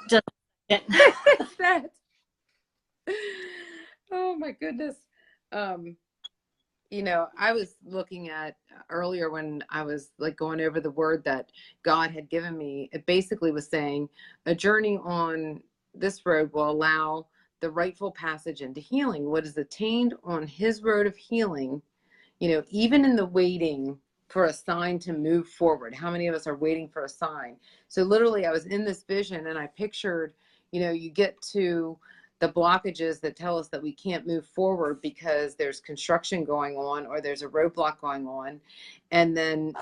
Just that. Oh my goodness. I was looking at earlier when I was like going over the word that God had given me. It basically was saying a journey on this road will allow the rightful passage into healing. What is attained on his road of healing, even in the waiting for a sign to move forward. How many of us are waiting for a sign? So literally I was in this vision and I pictured, you get to the blockages that tell us that we can't move forward because there's construction going on or there's a roadblock going on. And then,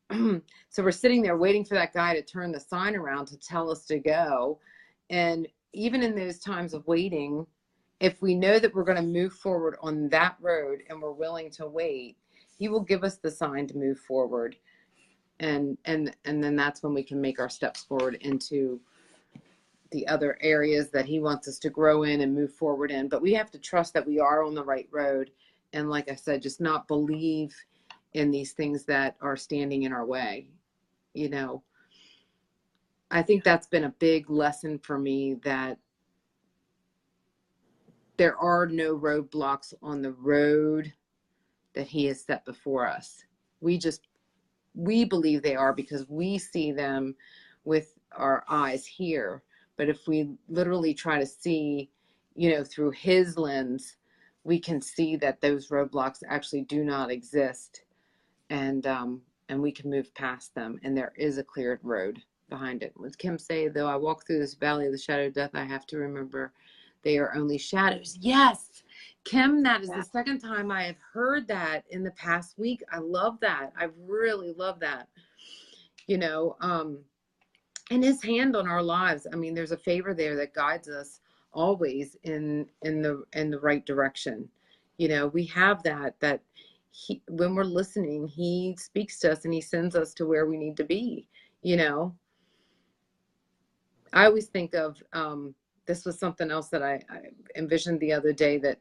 so we're sitting there waiting for that guy to turn the sign around to tell us to go. And even in those times of waiting, if we know that we're going to move forward on that road and we're willing to wait, he will give us the sign to move forward. And then that's when we can make our steps forward into the other areas that he wants us to grow in and move forward in. But we have to trust that we are on the right road. And like I said, just not believe in these things that are standing in our way. I think that's been a big lesson for me, that there are no roadblocks on the road that he has set before us. We believe they are because we see them with our eyes here. But if we literally try to see, through his lens, we can see that those roadblocks actually do not exist. And we can move past them. And there is a cleared road behind it. What Kim say, though I walk through this valley of the shadow of death, I have to remember they are only shadows. Yes, Kim, that is the second time I have heard that in the past week. I love that. I really love that. And his hand on our lives. I mean, there's a favor there that guides us always in the right direction. We have that when we're listening, he speaks to us and he sends us to where we need to be. you know I always think of, this was something else that I envisioned the other day, that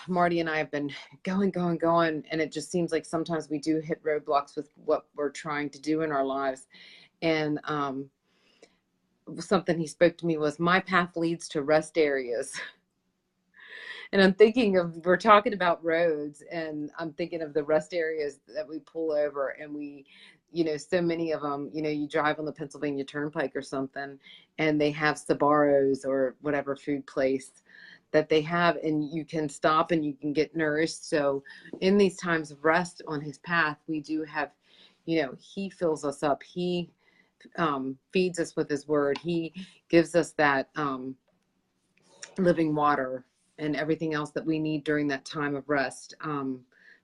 Marty and I have been going, and it just seems like sometimes we do hit roadblocks with what we're trying to do in our lives. And something he spoke to me was, my path leads to rest areas. And I'm thinking of, we're talking about roads, and I'm thinking of the rest areas that we pull over, and so many of them, you drive on the Pennsylvania Turnpike or something, and they have Sabaros or whatever food place that they have, and you can stop and you can get nourished. So in these times of rest on his path, we do have, he fills us up. He feeds us with his word. He gives us that living water and everything else that we need during that time of rest.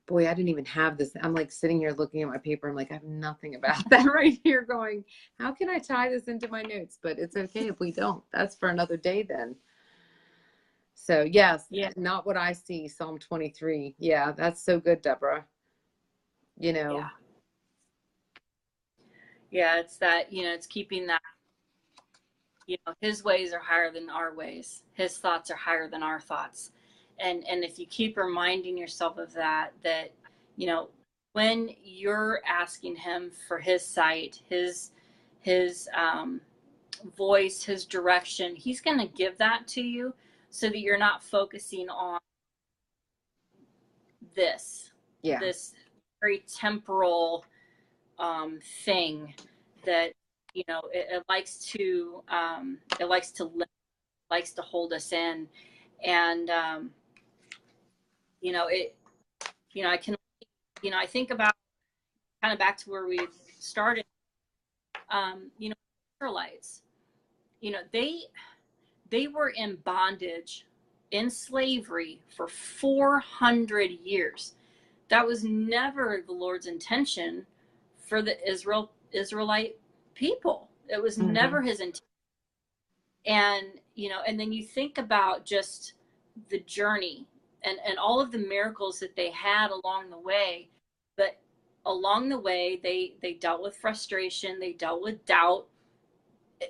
Boy, I didn't even have this. I'm like sitting here looking at my paper. I'm like, I have nothing about that right here, going, how can I tie this into my notes? But it's okay if we don't. That's for another day then. So yes, Yeah. not what I see. Psalm 23. Yeah, that's so good, Deborah. Yeah. Yeah. It's that, it's keeping that, his ways are higher than our ways. His thoughts are higher than our thoughts. And if you keep reminding yourself of that, you know, when you're asking him for his sight, his voice, his direction, he's going to give that to you, so that you're not focusing on Yeah. this very temporal thing that, it likes to limit, likes to hold us in. And it I can, I think about, kind of back to where we started. Israelites, they were in bondage, in slavery for 400 years. That was never the Lord's intention for the Israelite people. It was never his intent. And and then you think about just the journey, and all of the miracles that they had along the way. But along the way, they dealt with frustration, they dealt with doubt,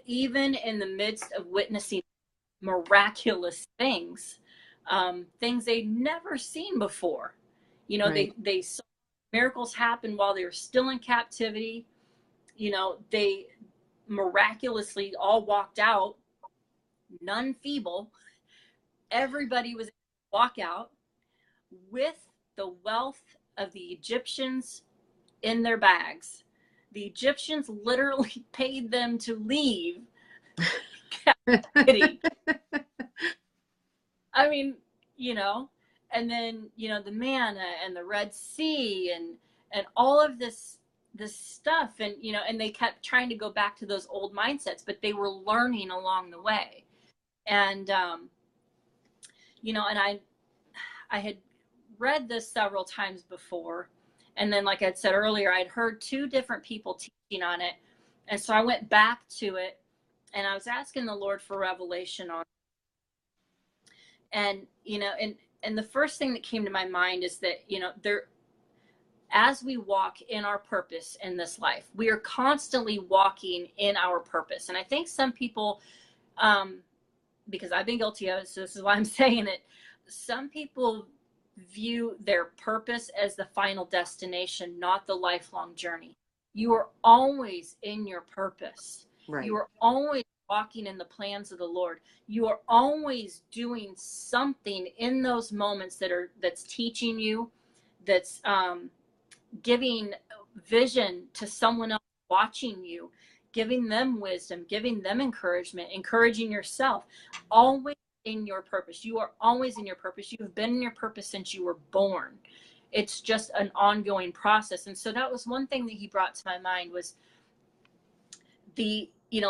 even in the midst of witnessing miraculous things, things they'd never seen before. Right. They saw miracles happen while they were still in captivity. They miraculously all walked out, none feeble. Everybody was able to walk out with the wealth of the Egyptians in their bags. The Egyptians literally paid them to leave captivity. I mean, and then, the manna and the Red Sea, and all of this stuff. And, and they kept trying to go back to those old mindsets, but they were learning along the way. And, and I had read this several times before. And then, like I'd said earlier, I'd heard two different people teaching on it. And so I went back to it, and I was asking the Lord for revelation on it. And, and the first thing that came to my mind is that, as we walk in our purpose in this life, we are constantly walking in our purpose. And I think some people, because I've been guilty of it, so this is why I'm saying it, some people view their purpose as the final destination, not the lifelong journey. You are always in your purpose. Right. You are always walking in the plans of the Lord. You are always doing something in those moments that's teaching you, that's giving vision to someone else watching you, giving them wisdom, giving them encouragement, encouraging yourself. Always in your purpose. You are always in your purpose. You have been in your purpose since you were born. It's just an ongoing process. And so that was one thing that he brought to my mind, was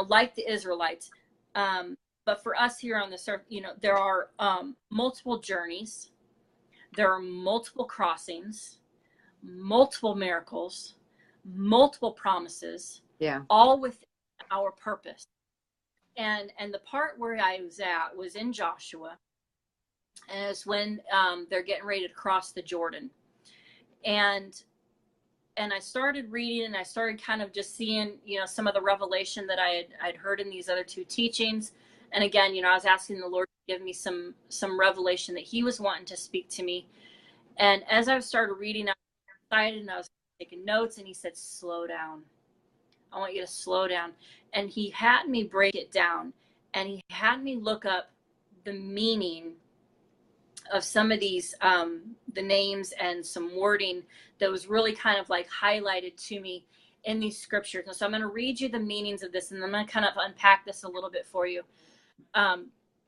like the Israelites. But for us here on this earth, there are multiple journeys, there are multiple crossings, multiple miracles, multiple promises, Yeah. all within our purpose. And the part where I was at was in Joshua, and it's when they're getting ready to cross the Jordan. And I started reading, and I started kind of just seeing, some of the revelation that I'd heard in these other two teachings. And again, I was asking the Lord to give me some revelation that He was wanting to speak to me. And as I started reading, I was excited, and I was taking notes, and He said, slow down. I want you to slow down. And He had me break it down, and He had me look up the meaning of some of these, the names and some wording that was really kind of like highlighted to me in these scriptures. And so I'm going to read you the meanings of this, and I'm going to kind of unpack this a little bit for you.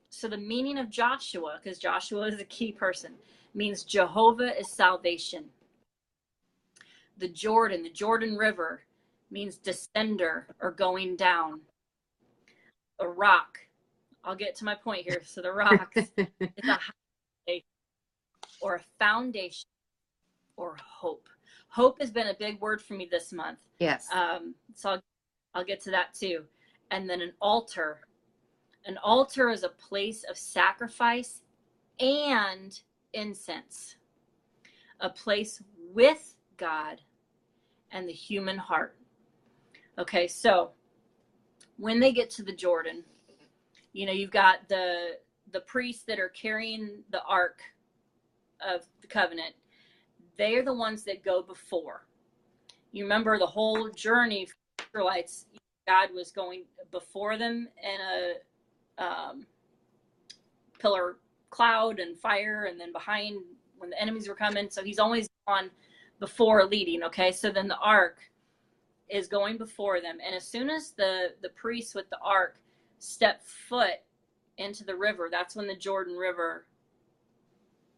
So the meaning of Joshua, because Joshua is a key person, means Jehovah is salvation. The Jordan River, means descender or going down. A rock, I'll get to my point here. So the rocks is a high or a foundation or hope. Hope has been a big word for me this month. Yes. So I'll get to that too. And then an altar. An altar is a place of sacrifice and incense. A place with God and the human heart. Okay, so when they get to the Jordan, you've got the priests that are carrying the Ark of the Covenant. They are the ones that go before. You remember the whole journey for the Israelites, God was going before them in a pillar cloud and fire, and then behind when the enemies were coming. So He's always on before leading. Okay, so then the Ark is going before them, and as soon as the priests with the Ark step foot into the river, that's when the Jordan River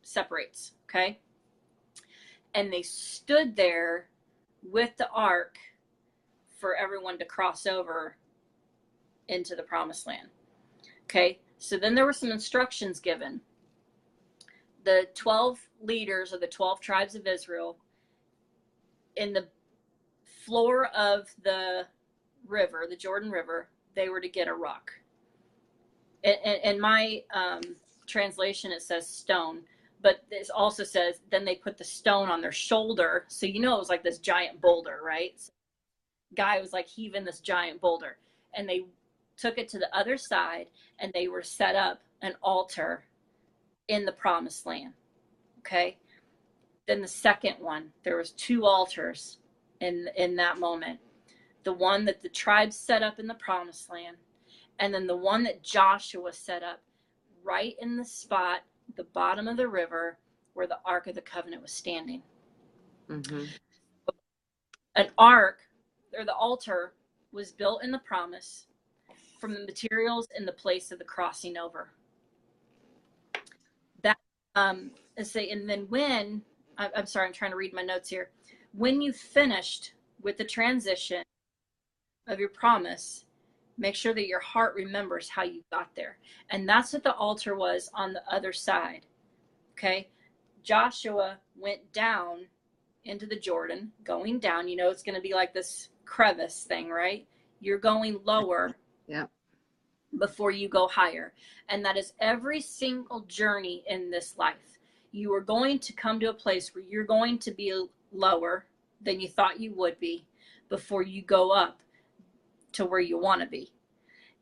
separates. Okay, and they stood there with the Ark for everyone to cross over into the promised land. Okay, so then there were some instructions given. The 12 leaders of the 12 tribes of Israel, in the floor of the river, the Jordan River, they were to get a rock. In my translation, it says stone, but this also says then they put the stone on their shoulder. So it was like this giant boulder, right? So guy was like heaving this giant boulder, and they took it to the other side, and they were set up an altar in the promised land. Okay, then the second one, there was 2 altars in that moment. The one that the tribes set up in the promised land, and then the one that Joshua set up right in the spot, the bottom of the river, where the Ark of the Covenant was standing. Mm-hmm. An ark, or the altar, was built in the promise from the materials in the place of the crossing over. That and then when I'm sorry, I'm trying to read my notes here. When you finished with the transition of your promise, make sure that your heart remembers how you got there. And that's what the altar was on the other side. Okay, Joshua went down into the Jordan, going down. It's going to be like this crevice thing, right? You're going lower. Yeah. Before you go higher. And that is every single journey in this life. You are going to come to a place where you're going to be lower than you thought you would be before you go up to where you want to be.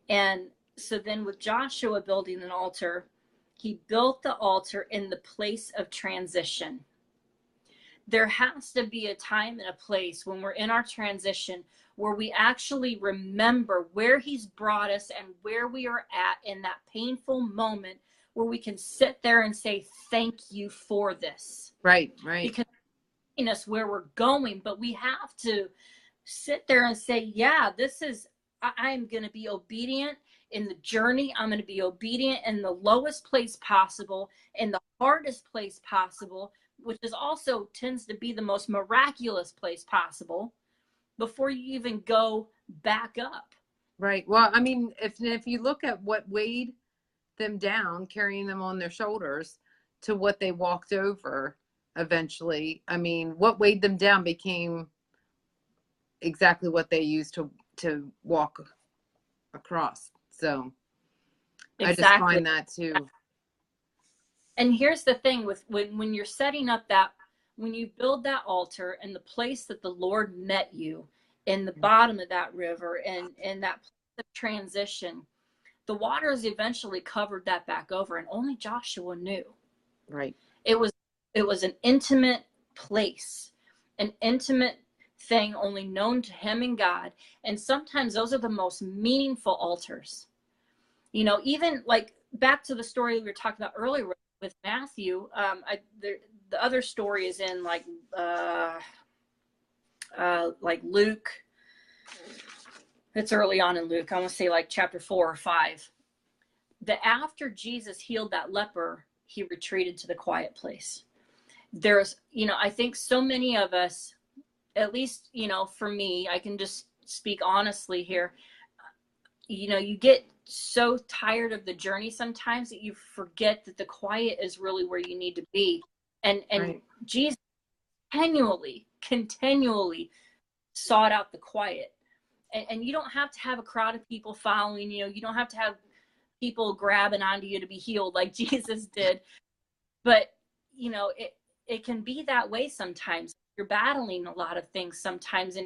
And so then with Joshua building an altar, he built the altar in the place of transition. There has to be a time and a place when we're in our transition where we actually remember where He's brought us and where we are at in that painful moment, where we can sit there and say, thank you for this. Right. Because it's us where we're going, but we have to sit there and say, yeah, I am going to be obedient in the journey. I'm going to be obedient in the lowest place possible, in the hardest place possible, which is also tends to be the most miraculous place possible, before you even go back up. Right. Well, I mean, if you look at what weighed them down, carrying them on their shoulders, to what they walked over eventually, I mean, what weighed them down became exactly what they used to walk across. So I just Exactly. find that too. And here's the thing with when you're setting up that, when you build that altar and the place that the Lord met you in the bottom of that river and that place of transition, the waters eventually covered that back over, and only Joshua knew. Right. It was an intimate place, an intimate thing only known to him and God. And sometimes those are the most meaningful altars. You know, even like back to the story we were talking about earlier with Matthew. The other story is in like Luke. It's early on in Luke. I want to say like chapter 4 or 5. That after Jesus healed that leper, he retreated to the quiet place. There's, you know, I think so many of us, at least, you know, for me, I can just speak honestly here. You know, you get so tired of the journey sometimes that you forget that the quiet is really where you need to be. And Right. Jesus continually sought out the quiet. And you don't have to have a crowd of people following you. You don't have to have people grabbing onto you to be healed like Jesus did. But, you know, it can be that way sometimes. You're battling a lot of things sometimes,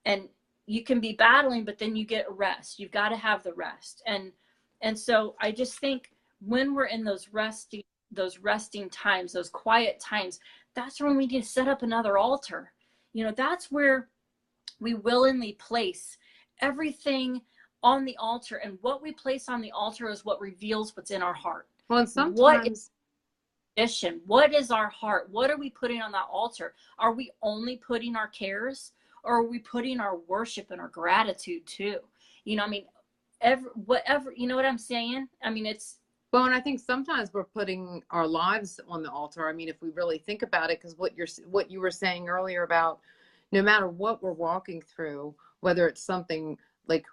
and you can be battling, but then you get a rest. You've got to have the rest. And so I just think when we're in those resting times, those quiet times, that's when we need to set up another altar. You know, that's where we willingly place everything on the altar, and what we place on the altar is what reveals what's in our heart. Well, and What is sometimes, mission? What is our heart? What are we putting on that altar? Are we only putting our cares, or are we putting our worship and our gratitude too? You know, I mean, whatever, you know what I'm saying? I mean, it's, well, and I think sometimes we're putting our lives on the altar. I mean, if we really think about it, because what you were saying earlier about no matter what we're walking through, whether it's something like,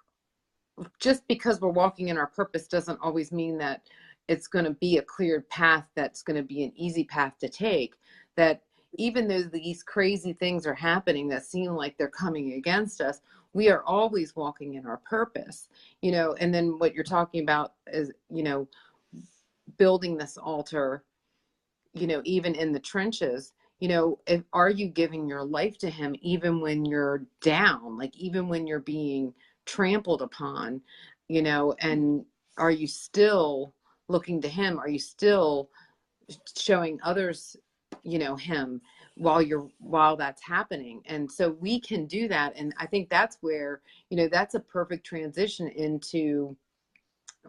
just because we're walking in our purpose doesn't always mean that it's going to be a cleared path, that's going to be an easy path to take. That even though these crazy things are happening that seem like they're coming against us, we are always walking in our purpose, you know. And then what you're talking about is, you know, building this altar, you know, even in the trenches, you know, are you giving your life to him even when you're down, like even when you're being trampled upon, you know, and are you still looking to him? Are you still showing others, you know, him while that's happening? And so we can do that. And I think that's where, you know, that's a perfect transition into,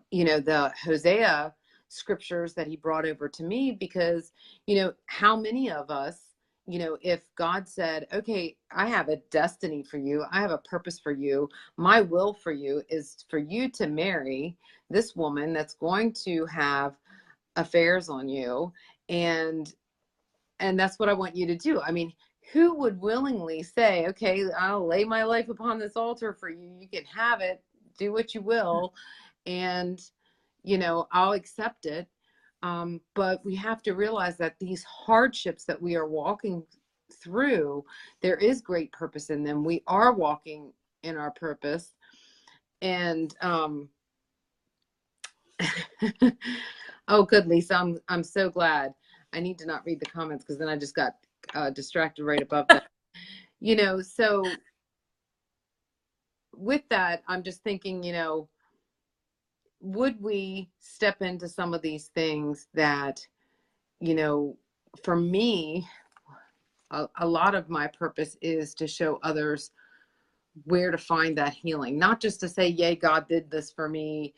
you know, the Hosea scriptures that he brought over to me, because, you know, how many of us, you know, if God said, okay, I have a destiny for you, I have a purpose for you, my will for you is for you to marry this woman that's going to have affairs on you, and that's what I want you to do. I mean, who would willingly say, okay, I'll lay my life upon this altar for you, you can have it, do what you will, and, you know, I'll accept it. But we have to realize that these hardships that we are walking through, there is great purpose in them. We are walking in our purpose. And oh, good, Lisa. I'm so glad. I need to not read the comments because then I just got distracted right above that. You know, so with that, I'm just thinking, you know, would we step into some of these things that, you know, for me, a lot of my purpose is to show others where to find that healing, not just to say, yay, God did this for me.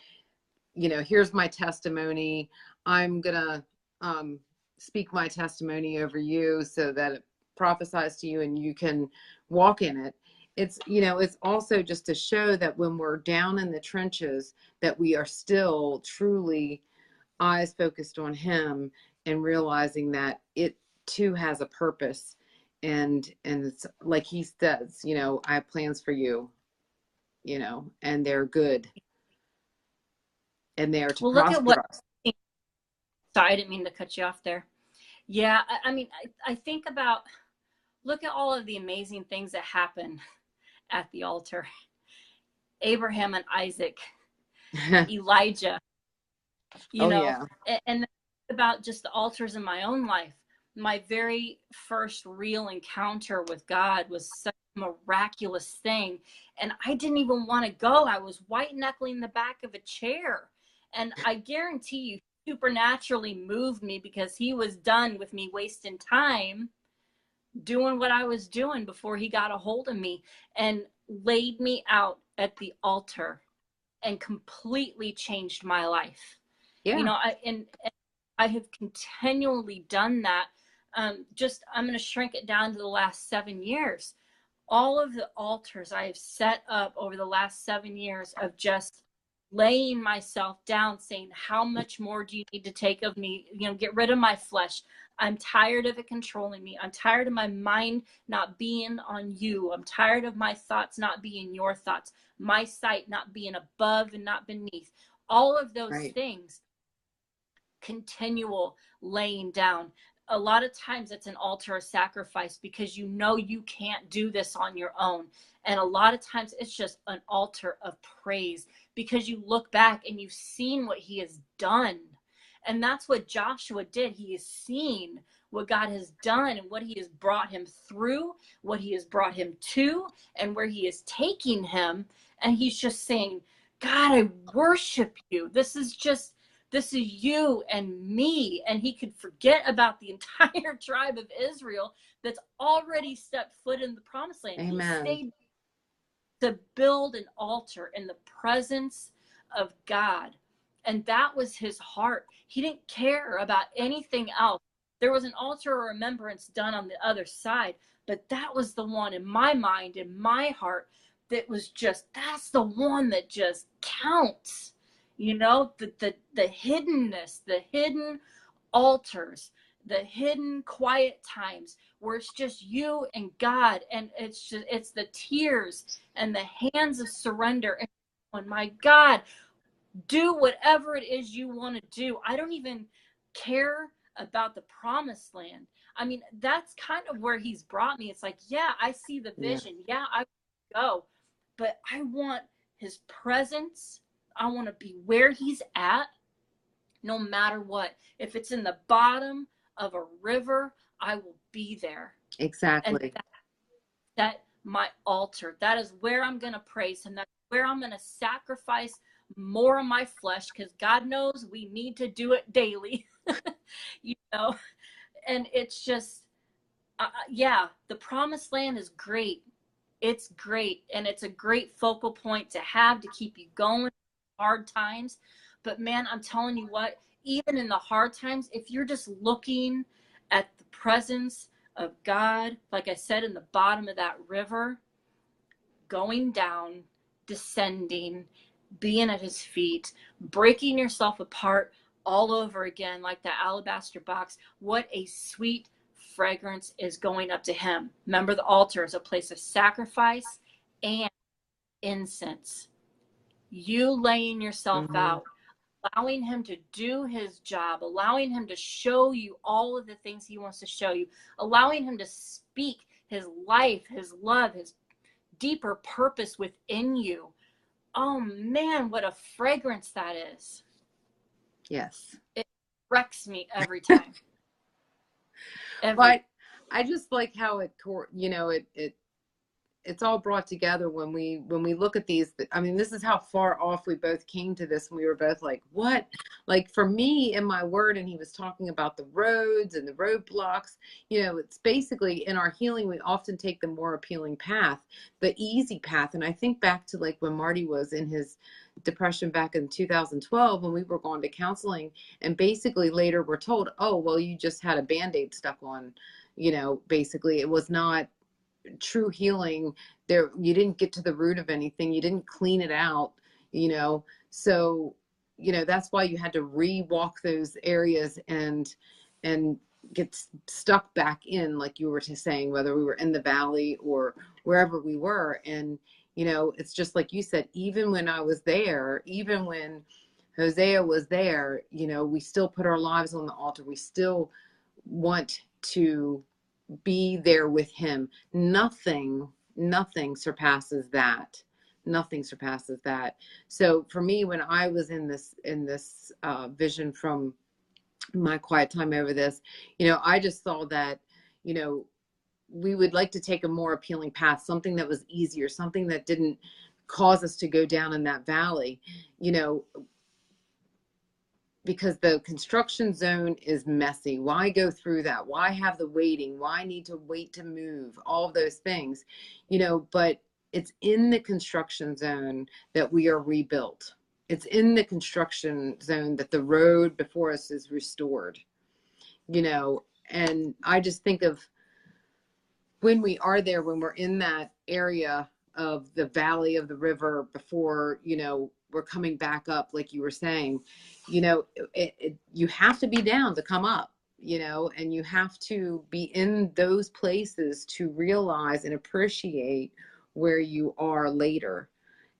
You know, here's my testimony. I'm going to speak my testimony over you so that it prophesies to you and you can walk in it. It's, you know, it's also just to show that when we're down in the trenches, that we are still truly eyes focused on him and realizing that it too has a purpose. And it's like he says, you know, I have plans for you, you know, and they're good and they are to well, look at what, prosper us. sorry, I didn't mean to cut you off there. Yeah, I mean, I think about, look at all of the amazing things that happen at the altar. Abraham and Isaac, Elijah, you Oh know, yeah. and about just the altars in my own life. My very first real encounter with God was such a miraculous thing. And I didn't even want to go. I was white knuckling the back of a chair. And I guarantee you, supernaturally moved me because he was done with me wasting time doing what I was doing before he got a hold of me and laid me out at the altar and completely changed my life. You Yeah. know, and I have continually done that. Just I'm going to shrink it down to the last 7 years. All of the altars I have set up over the last 7 years of just laying myself down, saying, how much more do you need to take of me? You know, get rid of my flesh. I'm tired of it controlling me. I'm tired of my mind not being on you. I'm tired of my thoughts not being your thoughts, my sight not being above and not beneath. All of those Right. things, continual laying down. A lot of times it's an altar of sacrifice because you know you can't do this on your own. And a lot of times it's just an altar of praise because you look back and you've seen what he has done. And that's what Joshua did. He has seen what God has done and what he has brought him through, what he has brought him to, and where he is taking him. And he's just saying, God, I worship you. This is you and me. And he could forget about the entire tribe of Israel that's already stepped foot in the promised land. He Amen. stayed to build an altar in the presence of God. And that was his heart. He didn't care about anything else. There was an altar of remembrance done on the other side, but that was the one in my mind, in my heart, that was just, that's the one that just counts. You know, the hiddenness, the hidden altars, the hidden quiet times where it's just you and God, and it's the tears and the hands of surrender. And my God, do whatever it is you want to do. I don't even care about the promised land. I mean, that's kind of where he's brought me. It's like, yeah, I see the Yeah. vision. Yeah, I go, but I want his presence. I want to be where he's at no matter what. If it's in the bottom of a river, I will be there. And Exactly. that my altar. That is where I'm going to praise him. That's where I'm going to sacrifice more of my flesh because God knows we need to do it daily. You know, and it's just, yeah, the promised land is great. It's great. And it's a great focal point to have to keep you going hard times. But man, I'm telling you what, even in the hard times, if you're just looking at the presence of God, like I said, in the bottom of that river, going down, descending, being at his feet, breaking yourself apart all over again, like that alabaster box, what a sweet fragrance is going up to him. Remember, the altar is a place of sacrifice and incense. You laying yourself Mm-hmm. out, allowing him to do his job, allowing him to show you all of the things he wants to show you, allowing him to speak his life, his love, his deeper purpose within you. Oh man, what a fragrance that is. Yes. It wrecks me every time. Every But I just like how it's all brought together when we look at these. I mean, this is how far off we both came to this, and we were both like, what? Like for me in my word, and he was talking about the roads and the roadblocks. It's basically in our healing, we often take the more appealing path, the easy path. And I think back to like when Marty was in his depression back in 2012 when we were going to counseling, and basically later we're told, oh, well, you just had a Band-Aid stuck on. Basically it was not true healing. There, you didn't get to the root of anything, you didn't clean it out. So that's why you had to re-walk those areas and get stuck back in, like you were saying, whether we were in the valley or wherever we were. And it's just like you said, even when I was there, even when Hosea was there, we still put our lives on the altar. We still want to be there with him. Nothing surpasses that. nothing surpasses that. So for me, when I was in this vision from my quiet time over this, I just saw that, we would like to take a more appealing path, something that was easier, something that didn't cause us to go down in that valley, because the construction zone is messy. Why go through that? Why have the waiting? Why need to wait to move? All of those things, but it's in the construction zone that we are rebuilt. It's in the construction zone that the road before us is restored, and I just think of when we are there, when we're in that area of the valley of the river before, we're coming back up, like you were saying, you have to be down to come up, and you have to be in those places to realize and appreciate where you are later.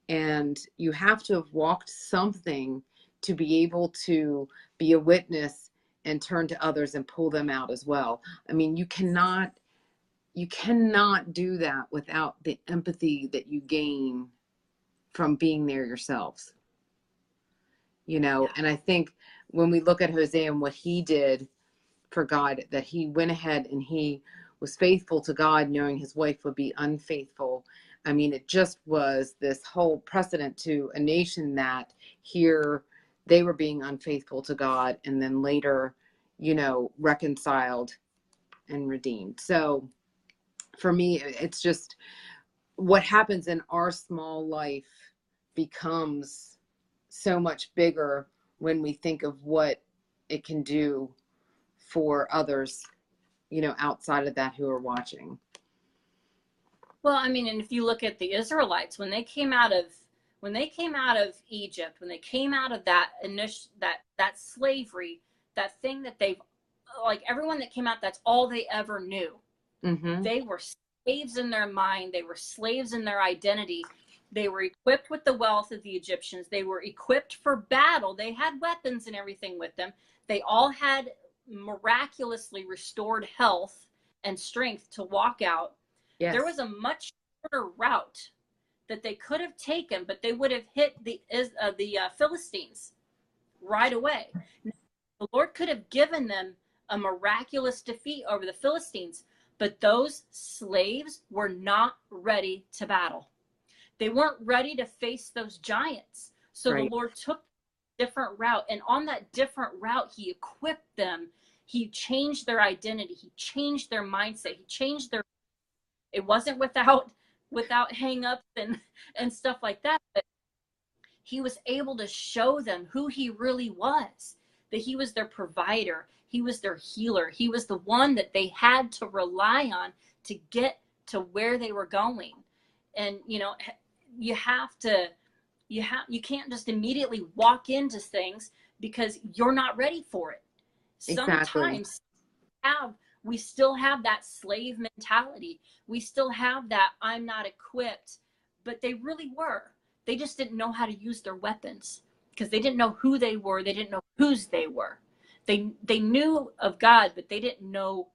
And you have to have walked something to be able to be a witness and turn to others and pull them out as well. I mean, you cannot do that without the empathy that you gain from being there yourselves. And I think when we look at Hosea and what he did for God, that he went ahead and he was faithful to God, knowing his wife would be unfaithful. I mean, it just was this whole precedent to a nation that here they were being unfaithful to God, and then later, reconciled and redeemed. So for me, it's just what happens in our small life becomes so much bigger when we think of what it can do for others, outside of that who are watching. Well, I mean, and if you look at the Israelites, when they came out of Egypt, when they came out of that initial that slavery, that thing that they've, like, everyone that came out, that's all they ever knew. Mm-hmm. They were slaves in their mind. They were slaves in their identity. They were equipped with the wealth of the Egyptians. They were equipped for battle. They had weapons and everything with them. They all had miraculously restored health and strength to walk out. Yes. There was a much shorter route that they could have taken, but they would have hit the Philistines right away. The Lord could have given them a miraculous defeat over the Philistines, but those slaves were not ready to battle. They weren't ready to face those giants. So right. The Lord took a different route, and on that different route, he equipped them. He changed their identity. He changed their mindset. He changed their, it wasn't without hang-ups and stuff like that, but he was able to show them who he really was, that he was their provider. He was their healer. He was the one that they had to rely on to get to where they were going. And, you can't just immediately walk into things because you're not ready for it. Exactly. Sometimes we still have that slave mentality. We still have that I'm not equipped, but they really were. They just didn't know how to use their weapons because they didn't know who they were. They didn't know whose they were. They knew of God, but they didn't know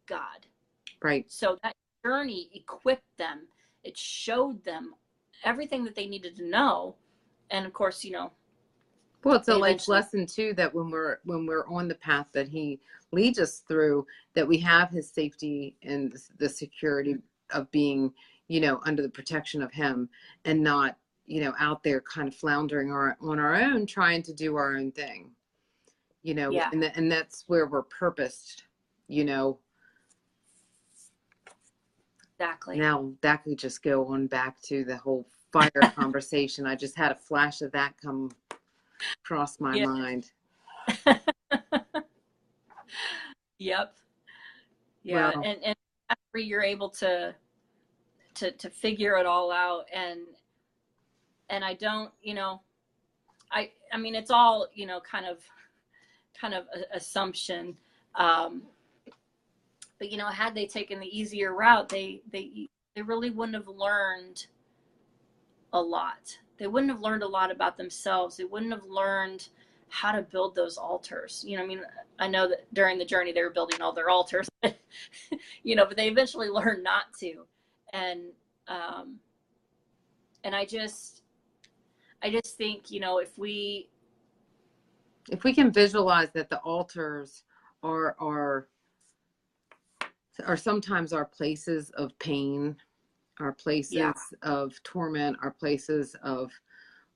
God. Right. So that journey equipped them. It showed them everything that they needed to know. And of course, well, it's a life lesson too, that when we're on the path that he leads us through, that we have his safety and the security of being, under the protection of him, and not, out there kind of floundering on our own, trying to do our own thing, Yeah. And that's where we're purposed, Exactly. Now that could just go on back to the whole fire conversation. I just had a flash of that come across my mind. Yep. Yeah. Well, and after you're able to figure it all out, and I don't, I mean, it's all, kind of assumption. But had they taken the easier route, they really wouldn't have learned a lot. They wouldn't have learned a lot about themselves. They wouldn't have learned how to build those altars. I mean, I know that during the journey they were building all their altars, but they eventually learned not to. And And I just think, if we can visualize that the altars are sometimes our places of pain, our places yeah, of torment, our places of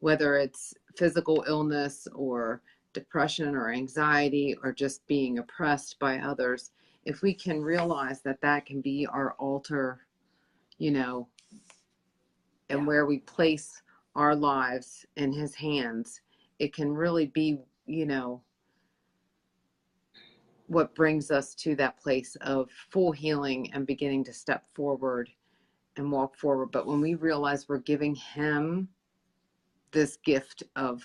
whether it's physical illness or depression or anxiety or just being oppressed by others, if we can realize that that can be our altar, and yeah, where we place our lives in his hands, it can really be, what brings us to that place of full healing and beginning to step forward and walk forward. But when we realize we're giving him this gift of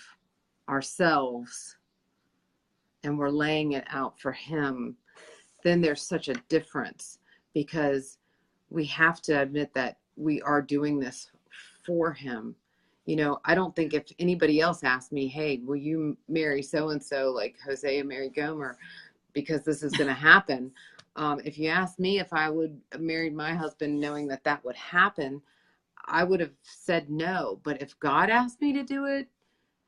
ourselves and we're laying it out for him, then there's such a difference, because we have to admit that we are doing this for him. I don't think if anybody else asked me, hey, will you marry so and so, like Hosea married Gomer, because this is going to happen. If you asked me if I would have married my husband knowing that that would happen, I would have said no. But if God asked me to do it,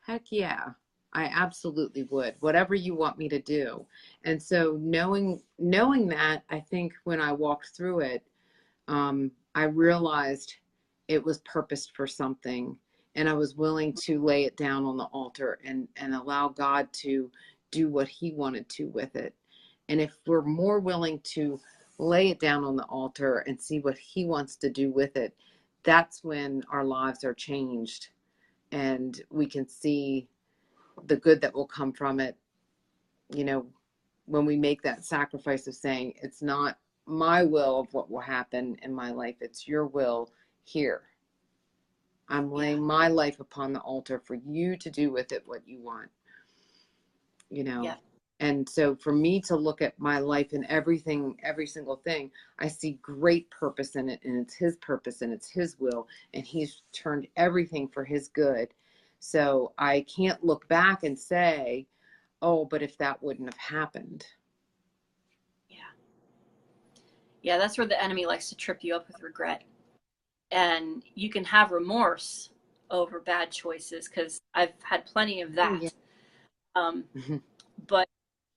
heck yeah, I absolutely would. Whatever you want me to do. And so knowing that, I think when I walked through it, I realized it was purposed for something, and I was willing to lay it down on the altar and allow God to do what he wanted to with it. And if we're more willing to lay it down on the altar and see what he wants to do with it, that's when our lives are changed and we can see the good that will come from it. When we make that sacrifice of saying, it's not my will of what will happen in my life, it's your will here. I'm laying my life upon the altar for you to do with it what you want. yeah, And so for me to look at my life and everything, every single thing, I see great purpose in it, and it's his purpose and it's his will, and he's turned everything for his good. So I can't look back and say, oh, but if that wouldn't have happened. yeah. That's where the enemy likes to trip you up with regret. And you can have remorse over bad choices, because I've had plenty of Oh, that. yeah. Um, but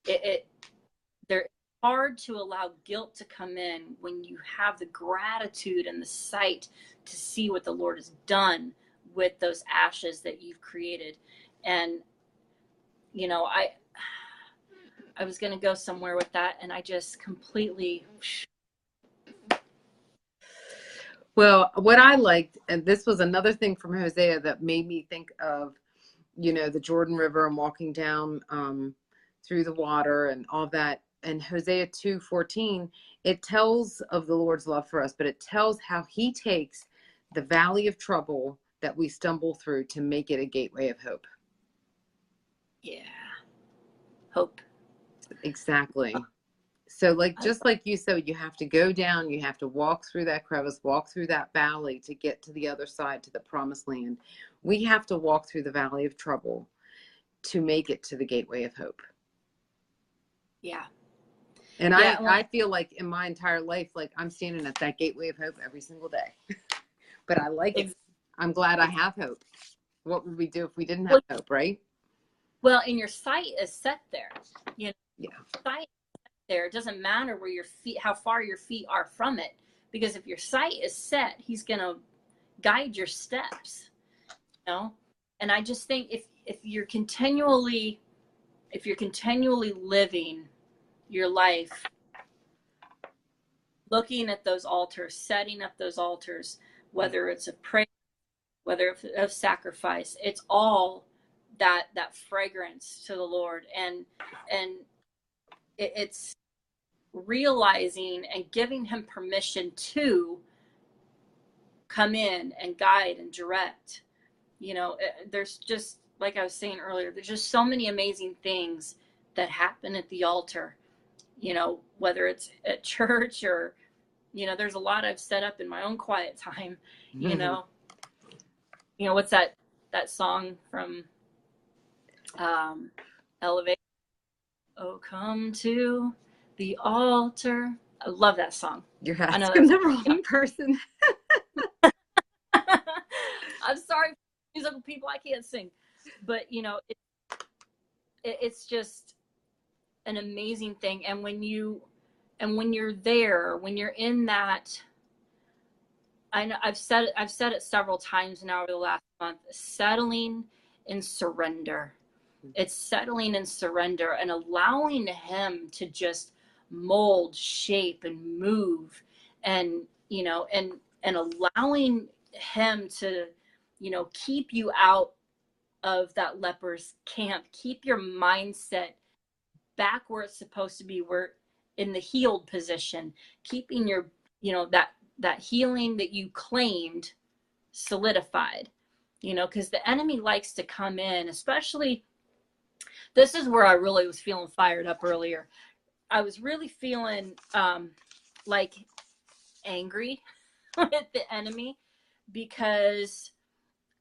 they're hard to allow guilt to come in when you have the gratitude and the sight to see what the Lord has done with those ashes that you've created. And I was going to go somewhere with that, and I just completely. Well, what I liked, and this was another thing from Hosea that made me think of, the Jordan River and walking down through the water and all that. And Hosea 2:14, it tells of the Lord's love for us, but it tells how he takes the valley of trouble that we stumble through to make it a gateway of hope. Yeah. Hope. Exactly. So just like you said, you have to go down, you have to walk through that crevice, walk through that valley to get to the other side, to the promised land. We have to walk through the valley of trouble to make it to the gateway of hope. Yeah. And Yeah, I feel like in my entire life, like I'm standing at that gateway of hope every single day. But I like it. I'm glad I have hope. What would we do if we didn't have hope, right? Well, and your sight is set there. Yeah. Sight there. It doesn't matter where your feet, how far your feet are from it, because if your sight is set, he's going to guide your steps. And I just think if you're continually living your life looking at those altars, setting up those altars, whether it's of prayer, whether it's of sacrifice, it's all that fragrance to the Lord. And it's realizing and giving him permission to come in and guide and direct. There's just, like I was saying earlier, there's just so many amazing things that happen at the altar, whether it's at church or, there's a lot I've set up in my own quiet time, what's that song from Elevate? Oh, come to the altar. I love that song. You're asking the wrong person. I'm sorry, musical people, I can't sing, but it's just an amazing thing. And when you're there, when you're in that, I know I've said it several times now over the last month, settling in surrender. It's settling in surrender and allowing him to just mold, shape, and move, and and allowing him to keep you out of that leper's camp, keep your mindset back where it's supposed to be, where in the healed position, keeping your that healing that you claimed solidified, because the enemy likes to come in, especially, this is where I really was feeling fired up earlier. I was really feeling like angry with the enemy, because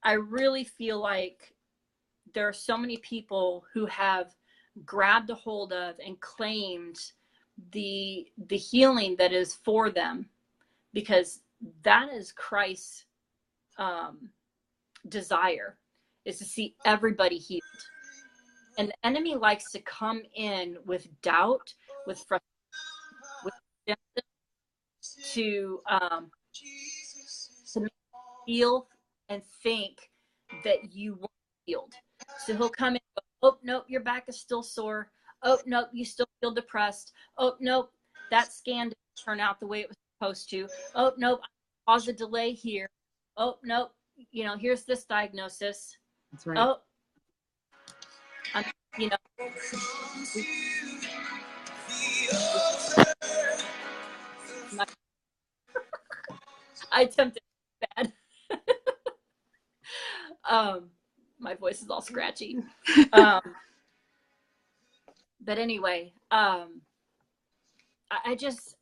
I really feel like there are so many people who have grabbed a hold of and claimed the healing that is for them, because that is Christ's desire, is to see everybody healed. And the enemy likes to come in with doubt, with frustration, with to make you feel and think that you weren't healed. So he'll come in and go, oh, nope, your back is still sore. Oh, nope, you still feel depressed. Oh, nope, that scan didn't turn out the way it was supposed to. Oh, nope, I caused a delay here. Oh, nope, here's this diagnosis. That's right. Oh, I'm, you know, I attempted bad. My voice is all scratchy. But anyway, I just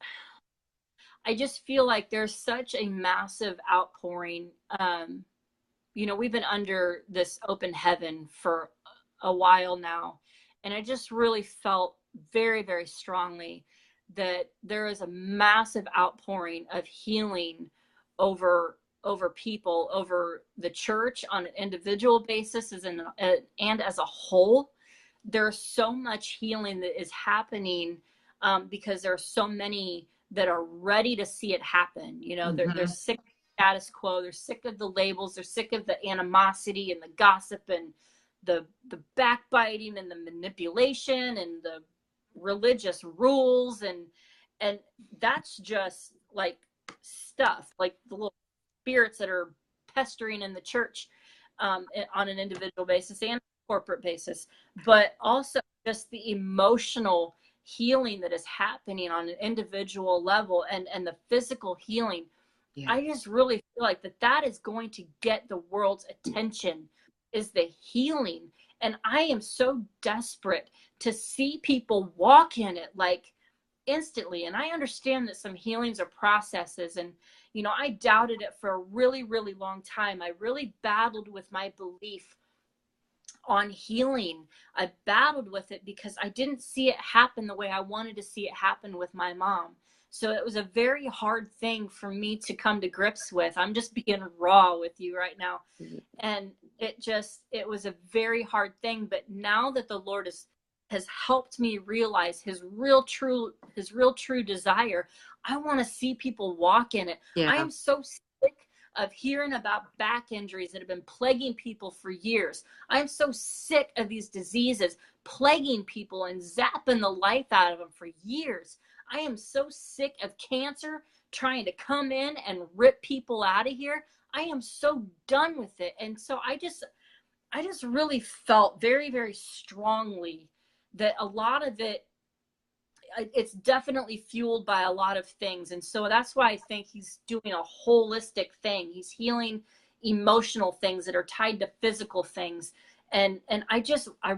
feel like there's such a massive outpouring. We've been under this open heaven for a while now, and I just really felt very, very strongly that there is a massive outpouring of healing over people, over the church on an individual basis, and as a whole. There's so much healing that is happening, because there are so many that are ready to see it happen. They're sick of the status quo. They're sick of the labels. They're sick of the animosity and the gossip and the backbiting and the manipulation and the religious rules, and that's just like stuff, like the little spirits that are pestering in the church, on an individual basis and corporate basis, but also just the emotional healing that is happening on an individual level, and the physical healing. Yeah. I just really feel like that is going to get the world's attention, is the healing. And I am so desperate to see people walk in it like instantly. And I understand that some healings are processes, and I doubted it for a really, really long time. I really battled with my belief on healing. I battled with it because I didn't see it happen the way I wanted to see it happen with my mom. So it was a very hard thing for me to come to grips with. I'm just being raw with you right now. And it was a very hard thing. But now that the Lord has helped me realize his real true desire, I want to see people walk in it. Yeah. I am so sick of hearing about back injuries that have been plaguing people for years. I'm so sick of these diseases plaguing people and zapping the life out of them for years. I am so sick of cancer trying to come in and rip people out of here. I am so done with it. And so I just really felt very, very strongly that a lot of it's definitely fueled by a lot of things. And so that's why I think he's doing a holistic thing. He's healing emotional things that are tied to physical things. And I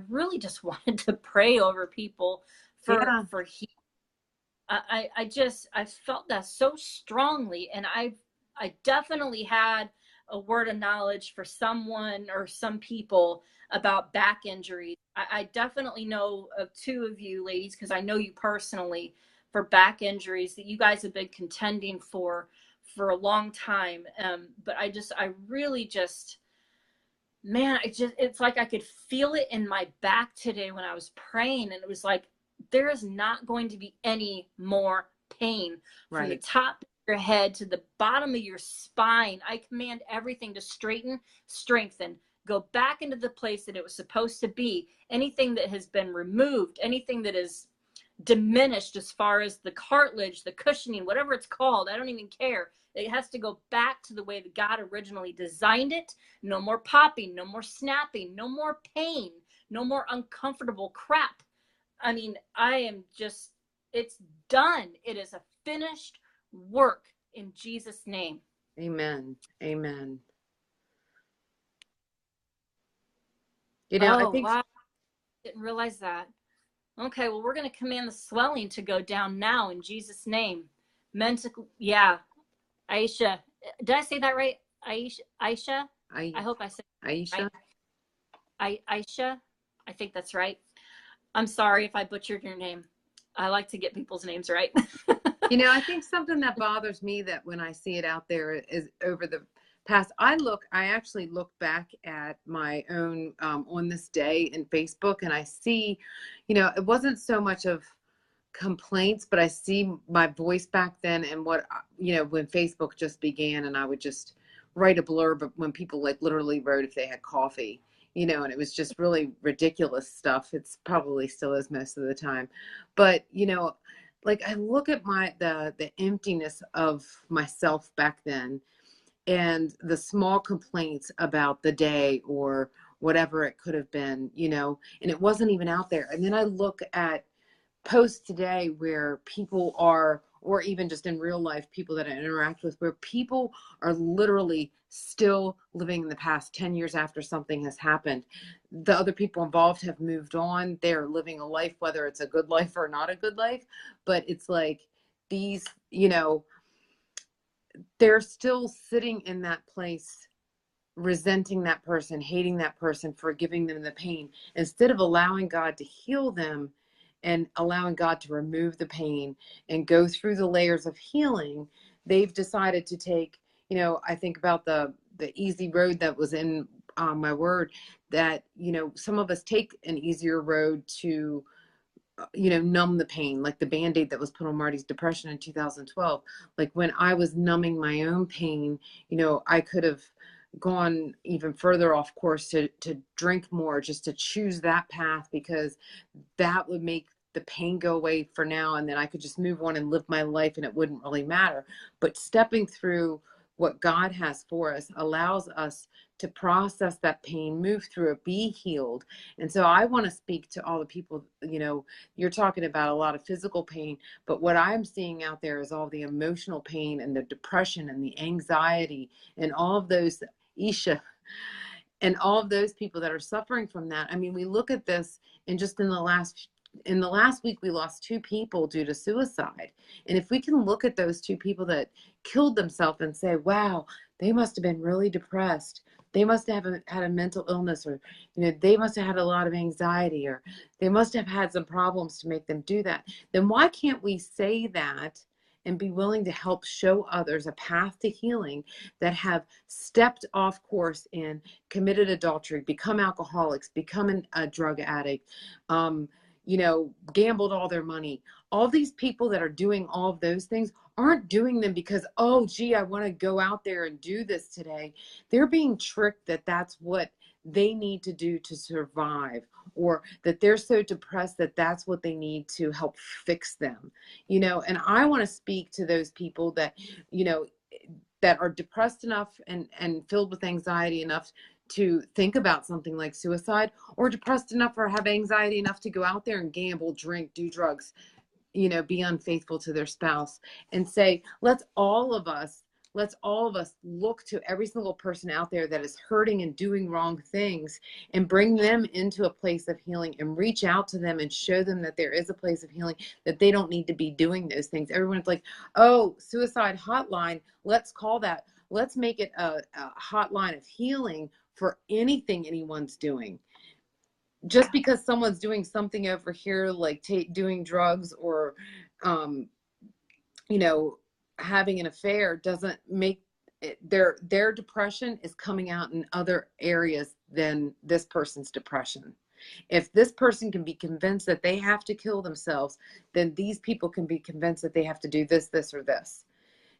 really just wanted to pray over people for healing. I felt that so strongly. And I definitely had a word of knowledge for someone or some people about back injuries. I definitely know of two of you ladies, because I know you personally, for back injuries that you guys have been contending for for a long time. But I really just, man, it's like I could feel it in my back today when I was praying. And it was like, there is not going to be any more pain from the Right. top of your head to the bottom of your spine. I command everything to straighten, strengthen, go back into the place that it was supposed to be. Anything that has been removed, anything that is diminished as far as the cartilage, the cushioning, whatever it's called, I don't even care. It has to go back to the way that God originally designed it. No more popping, no more snapping, no more pain, no more uncomfortable crap. I mean, I am just, it's done. It is a finished work in Jesus' name. Amen. Amen. You know, I Oh, think, wow. Didn't realize that. Okay, well, we're going to command the swelling to go down now in Jesus' name. Mental, yeah. Aisha, did I say that right? Aisha? I I, hope I said it Aisha, right. Aisha? I think that's right. I'm sorry if I butchered your name. I like to get people's names right. you know, I think something that bothers me that when I see it out there is over the past, I actually look back at my own on this day in Facebook, and I see, you know, it wasn't so much of complaints, but I see my voice back then and what, you know, when Facebook just began and I would just write a blurb when people like literally wrote if they had coffee, you know, and it was just really ridiculous stuff. It's probably still is most of the time. But, you know, like I look at the emptiness of myself back then and the small complaints about the day or whatever it could have been, you know, and it wasn't even out there. And then I look at posts today where people are, or even just in real life, people that I interact with, where people are literally still living in the past 10 years after something has happened. The other people involved have moved on. They're living a life, whether it's a good life or not a good life. But it's like these, you know, they're still sitting in that place, resenting that person, hating that person for giving them the pain, instead of allowing God to heal them and allowing God to remove the pain and go through the layers of healing. They've decided to take, you know, I think about the easy road that was in my word, that, you know, some of us take an easier road to, you know, numb the pain, like the band-aid that was put on Marty's depression in 2012. Like when I was numbing my own pain, you know, I could have gone even further off course to drink more, just to choose that path, because that would make the pain go away for now, and then I could just move on and live my life and it wouldn't really matter. But stepping through what God has for us allows us to process that pain, move through it, be healed. And so I want to speak to all the people, you know, you're talking about a lot of physical pain, but what I'm seeing out there is all the emotional pain and the depression and the anxiety and all of those, Isha, and all of those people that are suffering from that. I mean, we look at this and just in the last week we lost two people due to suicide. And if we can look at those two people that killed themselves and say, wow, they must have been really depressed, they must have had a mental illness, or, you know, they must have had a lot of anxiety, or they must have had some problems to make them do that, then why can't we say that and be willing to help show others a path to healing, that have stepped off course and committed adultery, become alcoholics, become a drug addict, you know, gambled all their money. All these people that are doing all of those things aren't doing them because, oh, gee, I want to go out there and do this today. They're being tricked that that's what they need to do to survive, or that they're so depressed that that's what they need to help fix them, you know. And I want to speak to those people that, you know, that are depressed enough and filled with anxiety enough to think about something like suicide, or depressed enough or have anxiety enough to go out there and gamble, drink, do drugs, you know, be unfaithful to their spouse, and say, let's all of us look to every single person out there that is hurting and doing wrong things, and bring them into a place of healing, and reach out to them and show them that there is a place of healing, that they don't need to be doing those things. Everyone's like, oh, suicide hotline, let's call that, let's make it a hotline of healing for anything anyone's doing. Just because someone's doing something over here, like doing drugs, or, you know, having an affair doesn't make it, their depression is coming out in other areas than this person's depression. If this person can be convinced that they have to kill themselves, then these people can be convinced that they have to do this, this, or this.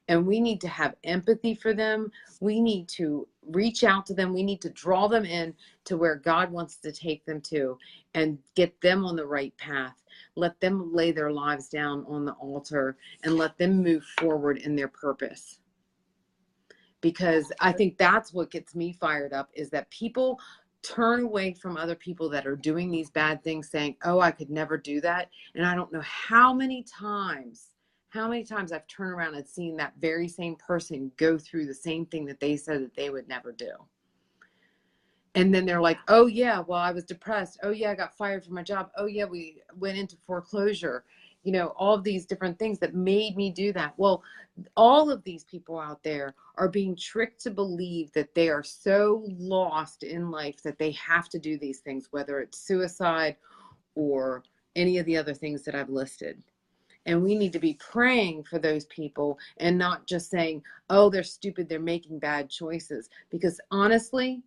And we need to have empathy for them. We need to reach out to them. We need to draw them in to where God wants to take them to and get them on the right path. Let them lay their lives down on the altar and let them move forward in their purpose. Because I think that's what gets me fired up, is that people turn away from other people that are doing these bad things, saying, oh, I could never do that. And I don't know how many times I've turned around and seen that very same person go through the same thing that they said that they would never do. And then they're like, oh yeah, well, I was depressed. Oh yeah, I got fired from my job. Oh yeah, we went into foreclosure. You know, all of these different things that made me do that. Well, all of these people out there are being tricked to believe that they are so lost in life that they have to do these things, whether it's suicide or any of the other things that I've listed. And we need to be praying for those people and not just saying, oh, they're stupid, they're making bad choices. Because honestly,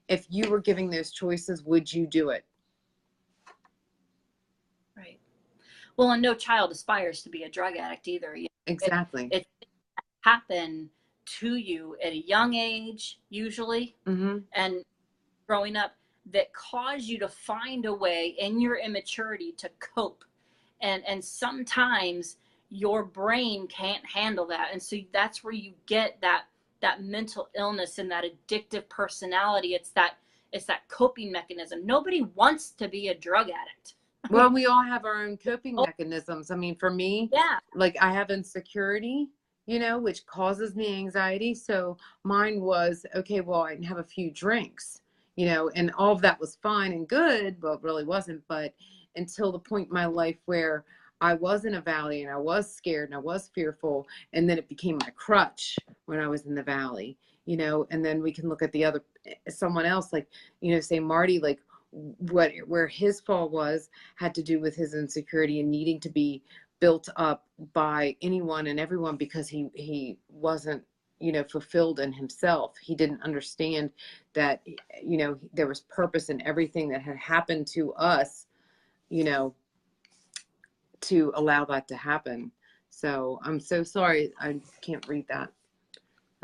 if you were giving those choices, would you do it? Right. Well, and no child aspires to be a drug addict either. Exactly. It happen to you at a young age, usually, and growing up, that cause you to find a way in your immaturity to cope. And sometimes your brain can't handle that. And so that's where you get that mental illness and that addictive personality. It's that coping mechanism. Nobody wants to be a drug addict. Well, we all have our own coping mechanisms. I mean, for me, like I have insecurity, you know, which causes me anxiety. So mine was, okay, well, I can have a few drinks, you know, and all of that was fine and good, but it really wasn't. But until the point in my life where I was in a valley and I was scared and I was fearful, and then it became my crutch when I was in the valley, you know. And then we can look at the other, someone else, like, you know, say Marty, like where his fall was had to do with his insecurity and needing to be built up by anyone and everyone, because he wasn't, you know, fulfilled in himself. He didn't understand that, you know, there was purpose in everything that had happened to us, you know, to allow that to happen. So I'm so sorry. I can't read that.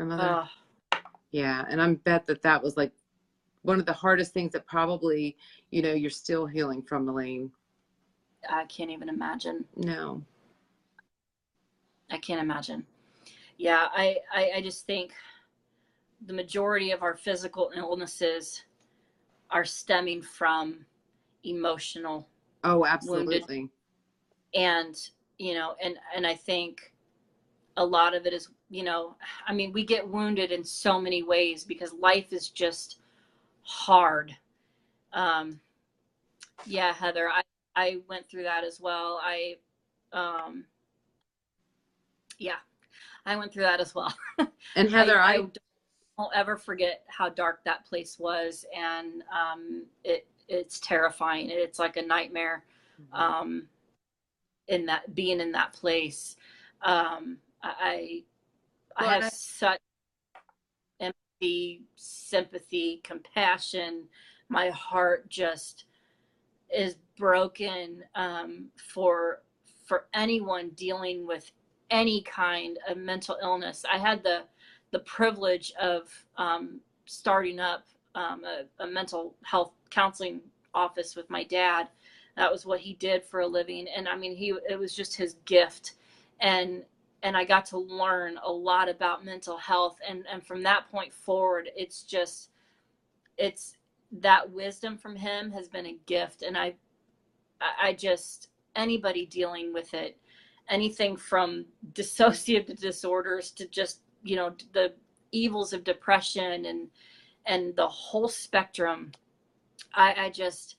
My mother. Yeah. And I bet that was like one of the hardest things that probably, you know, you're still healing from, Elaine. I can't even imagine. No. I can't imagine. Yeah, I just think the majority of our physical illnesses are stemming from emotional. Oh, absolutely. Wounded. And, you know, and I think a lot of it is, you know, I mean, we get wounded in so many ways because life is just hard. Yeah, Heather, I went through that as well. Yeah, I went through that as well. And Heather, I don't ever forget how dark that place was. And it's terrifying. It's like a nightmare. In that, being in that place. I have such empathy, sympathy, compassion. My heart just is broken for anyone dealing with any kind of mental illness. I had the privilege of starting up a mental health counseling office with my dad. That was what he did for a living. And I mean, it was just his gift. And I got to learn a lot about mental health. And from that point forward, it's that wisdom from him has been a gift. And I just, anybody dealing with it, anything from dissociative disorders to just, you know, the evils of depression and the whole spectrum. I just,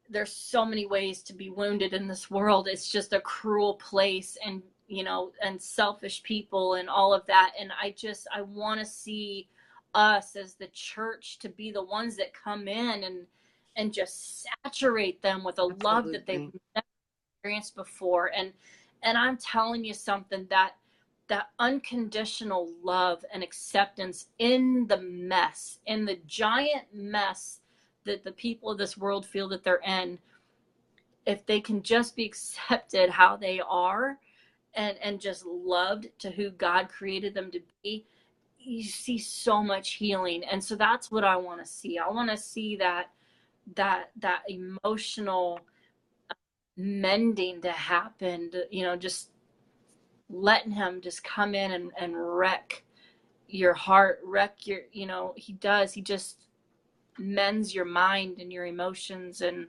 there's so many ways to be wounded in this world. It's just a cruel place, and, you know, and selfish people and all of that. And I want to see us as the church to be the ones that come in and just saturate them with a love that they've never experienced before. And I'm telling you something, that that unconditional love and acceptance in the mess, in the giant mess that the people of this world feel that they're in. If they can just be accepted how they are, and just loved to who God created them to be, you see so much healing. And so that's what I want to see. I want to see that emotional mending to happen, just letting him just come in and wreck your heart, wreck your, he just mends your mind and your emotions, and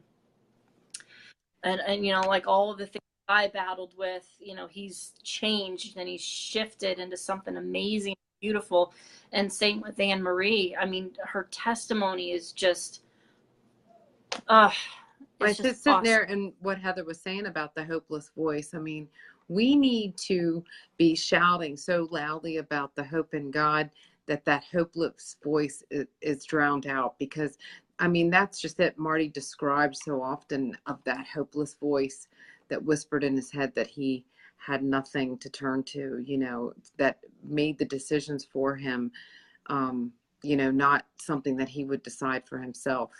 like all of the things I battled with, he's changed and he's shifted into something amazing, beautiful. And same with Anne Marie. I mean, her testimony is just, uh I it's was just just sitting awesome. there and what Heather was saying about the hopeless voice. I mean, we need to be shouting so loudly about the hope in God that that hopeless voice is drowned out, because I mean, that's just it. Marty described so often of that hopeless voice that whispered in his head that he had nothing to turn to, that made the decisions for him, not something that he would decide for himself.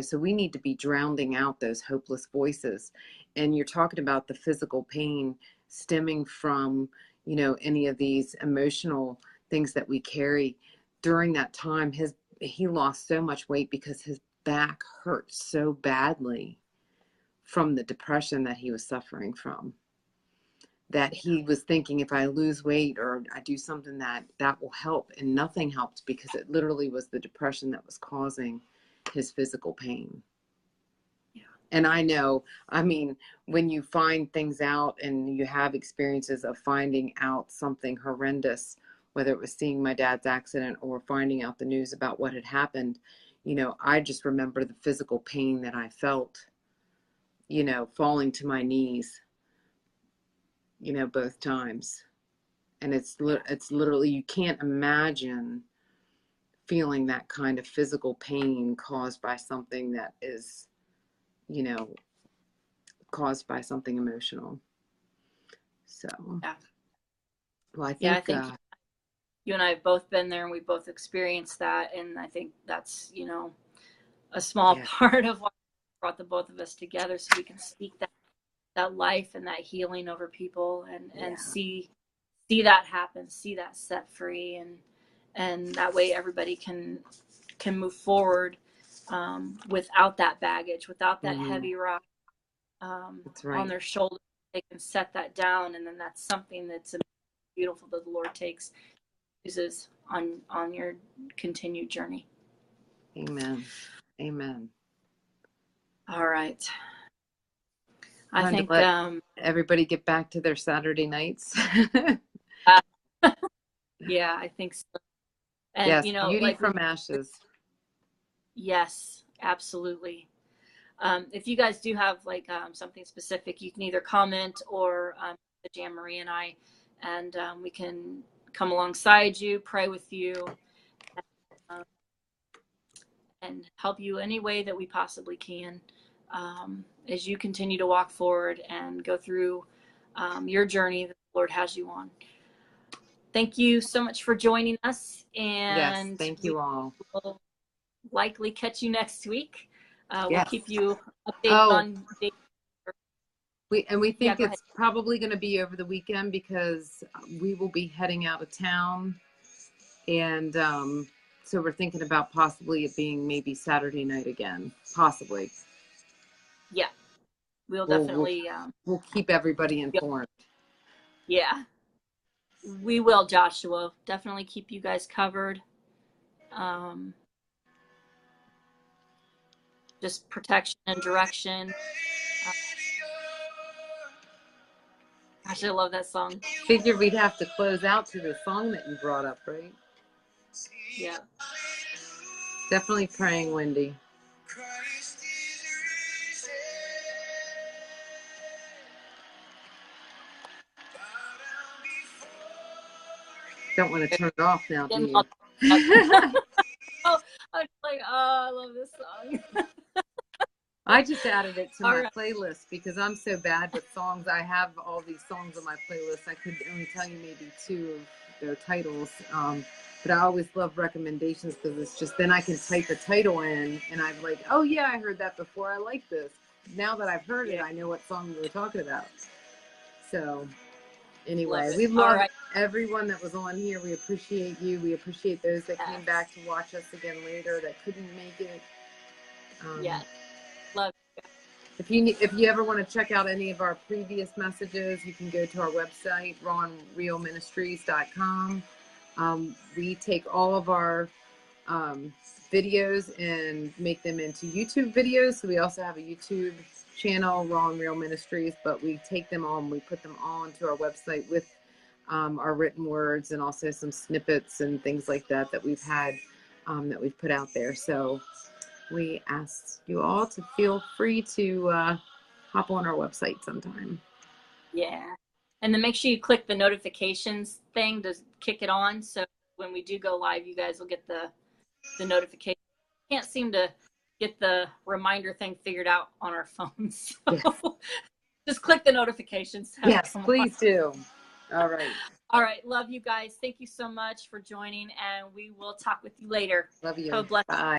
So we need to be drowning out those hopeless voices. And you're talking about the physical pain stemming from, any of these emotional things that we carry. During that time, he lost so much weight because his back hurt so badly from the depression that he was suffering from, that he was thinking, if I lose weight or I do something that will help, and nothing helped, because it literally was the depression that was causing his physical pain. Yeah. And I mean, when you find things out and you have experiences of finding out something horrendous, whether it was seeing my dad's accident or finding out the news about what had happened, I just remember the physical pain that I felt, falling to my knees, both times. And it's literally, you can't imagine feeling that kind of physical pain caused by something that is, you know, caused by something emotional. So, Yeah. well, I Yeah, I think, think you and I have both been there, and we both experienced that. And I think that's, a small yeah, part of what brought the both of us together, so we can speak that life and that healing over people, and yeah, see that happen, see that set free, and that way everybody can move forward, without that baggage, without that mm-hmm. heavy rock, That's on right. their shoulders. They can set that down, and then that's something that's beautiful that the Lord uses on your continued journey. Amen. Amen. All right. I Time to think, let everybody get back to their Saturday nights. uh, yeah, I think so. And, Yes, beauty like from ashes. yes, absolutely. If you guys do have like, something specific, you can either comment or, Jan Marie and I, and, we can come alongside you, pray with you, um, and help you any way that we possibly can, as you continue to walk forward and go through, your journey that the Lord has you on. Thank you so much for joining us, Yes, and thank we you all. will likely catch you next week. We'll Yes. keep you updated Oh, on dates. we Yeah, think go ahead. it's probably going to be over the weekend because we will be heading out of town, and so we're thinking about possibly it being maybe Saturday night again, possibly. Yeah, we'll We'll definitely, we'll keep everybody informed. yeah, we will, Joshua. Definitely keep you guys covered. Um, just protection and direction. Uh, Gosh, I love that song. Figured we'd have to close out to the song that you brought up, right? Yeah. Definitely praying, Wendy. Don't want to turn it off now, do you? Oh, I was like, oh, I love this song. I just added it to All my right. playlist because I'm so bad with songs. I have all these songs on my playlist. I could only tell you maybe two of their titles. But I always love recommendations because it's just then I can type the title in and I'm like, oh yeah, I heard that before. I like this. Now that I've heard it, I know what song we were talking about. So anyway, we love everyone that was on here. We appreciate you. We appreciate those that came back to watch us again later that couldn't make it. Yeah. Love you. If you ever want to check out any of our previous messages, you can go to our website, rawrealministries.com. We take all of our videos and make them into YouTube videos. So we also have a YouTube channel, Raw Real Ministries, but we take them all and we put them all into our website with our written words and also some snippets and things like that that we've had that we've put out there. So we ask you all to feel free to hop on our website sometime. Yeah. And then make sure you click the notifications thing to kick it on. So when we do go live, you guys will get the notification. Can't seem to get the reminder thing figured out on our phones. So yes. Just click the notifications. Yes, please do. All right. All right. Love you guys. Thank you so much for joining, and we will talk with you later. Love you. God bless. Bye.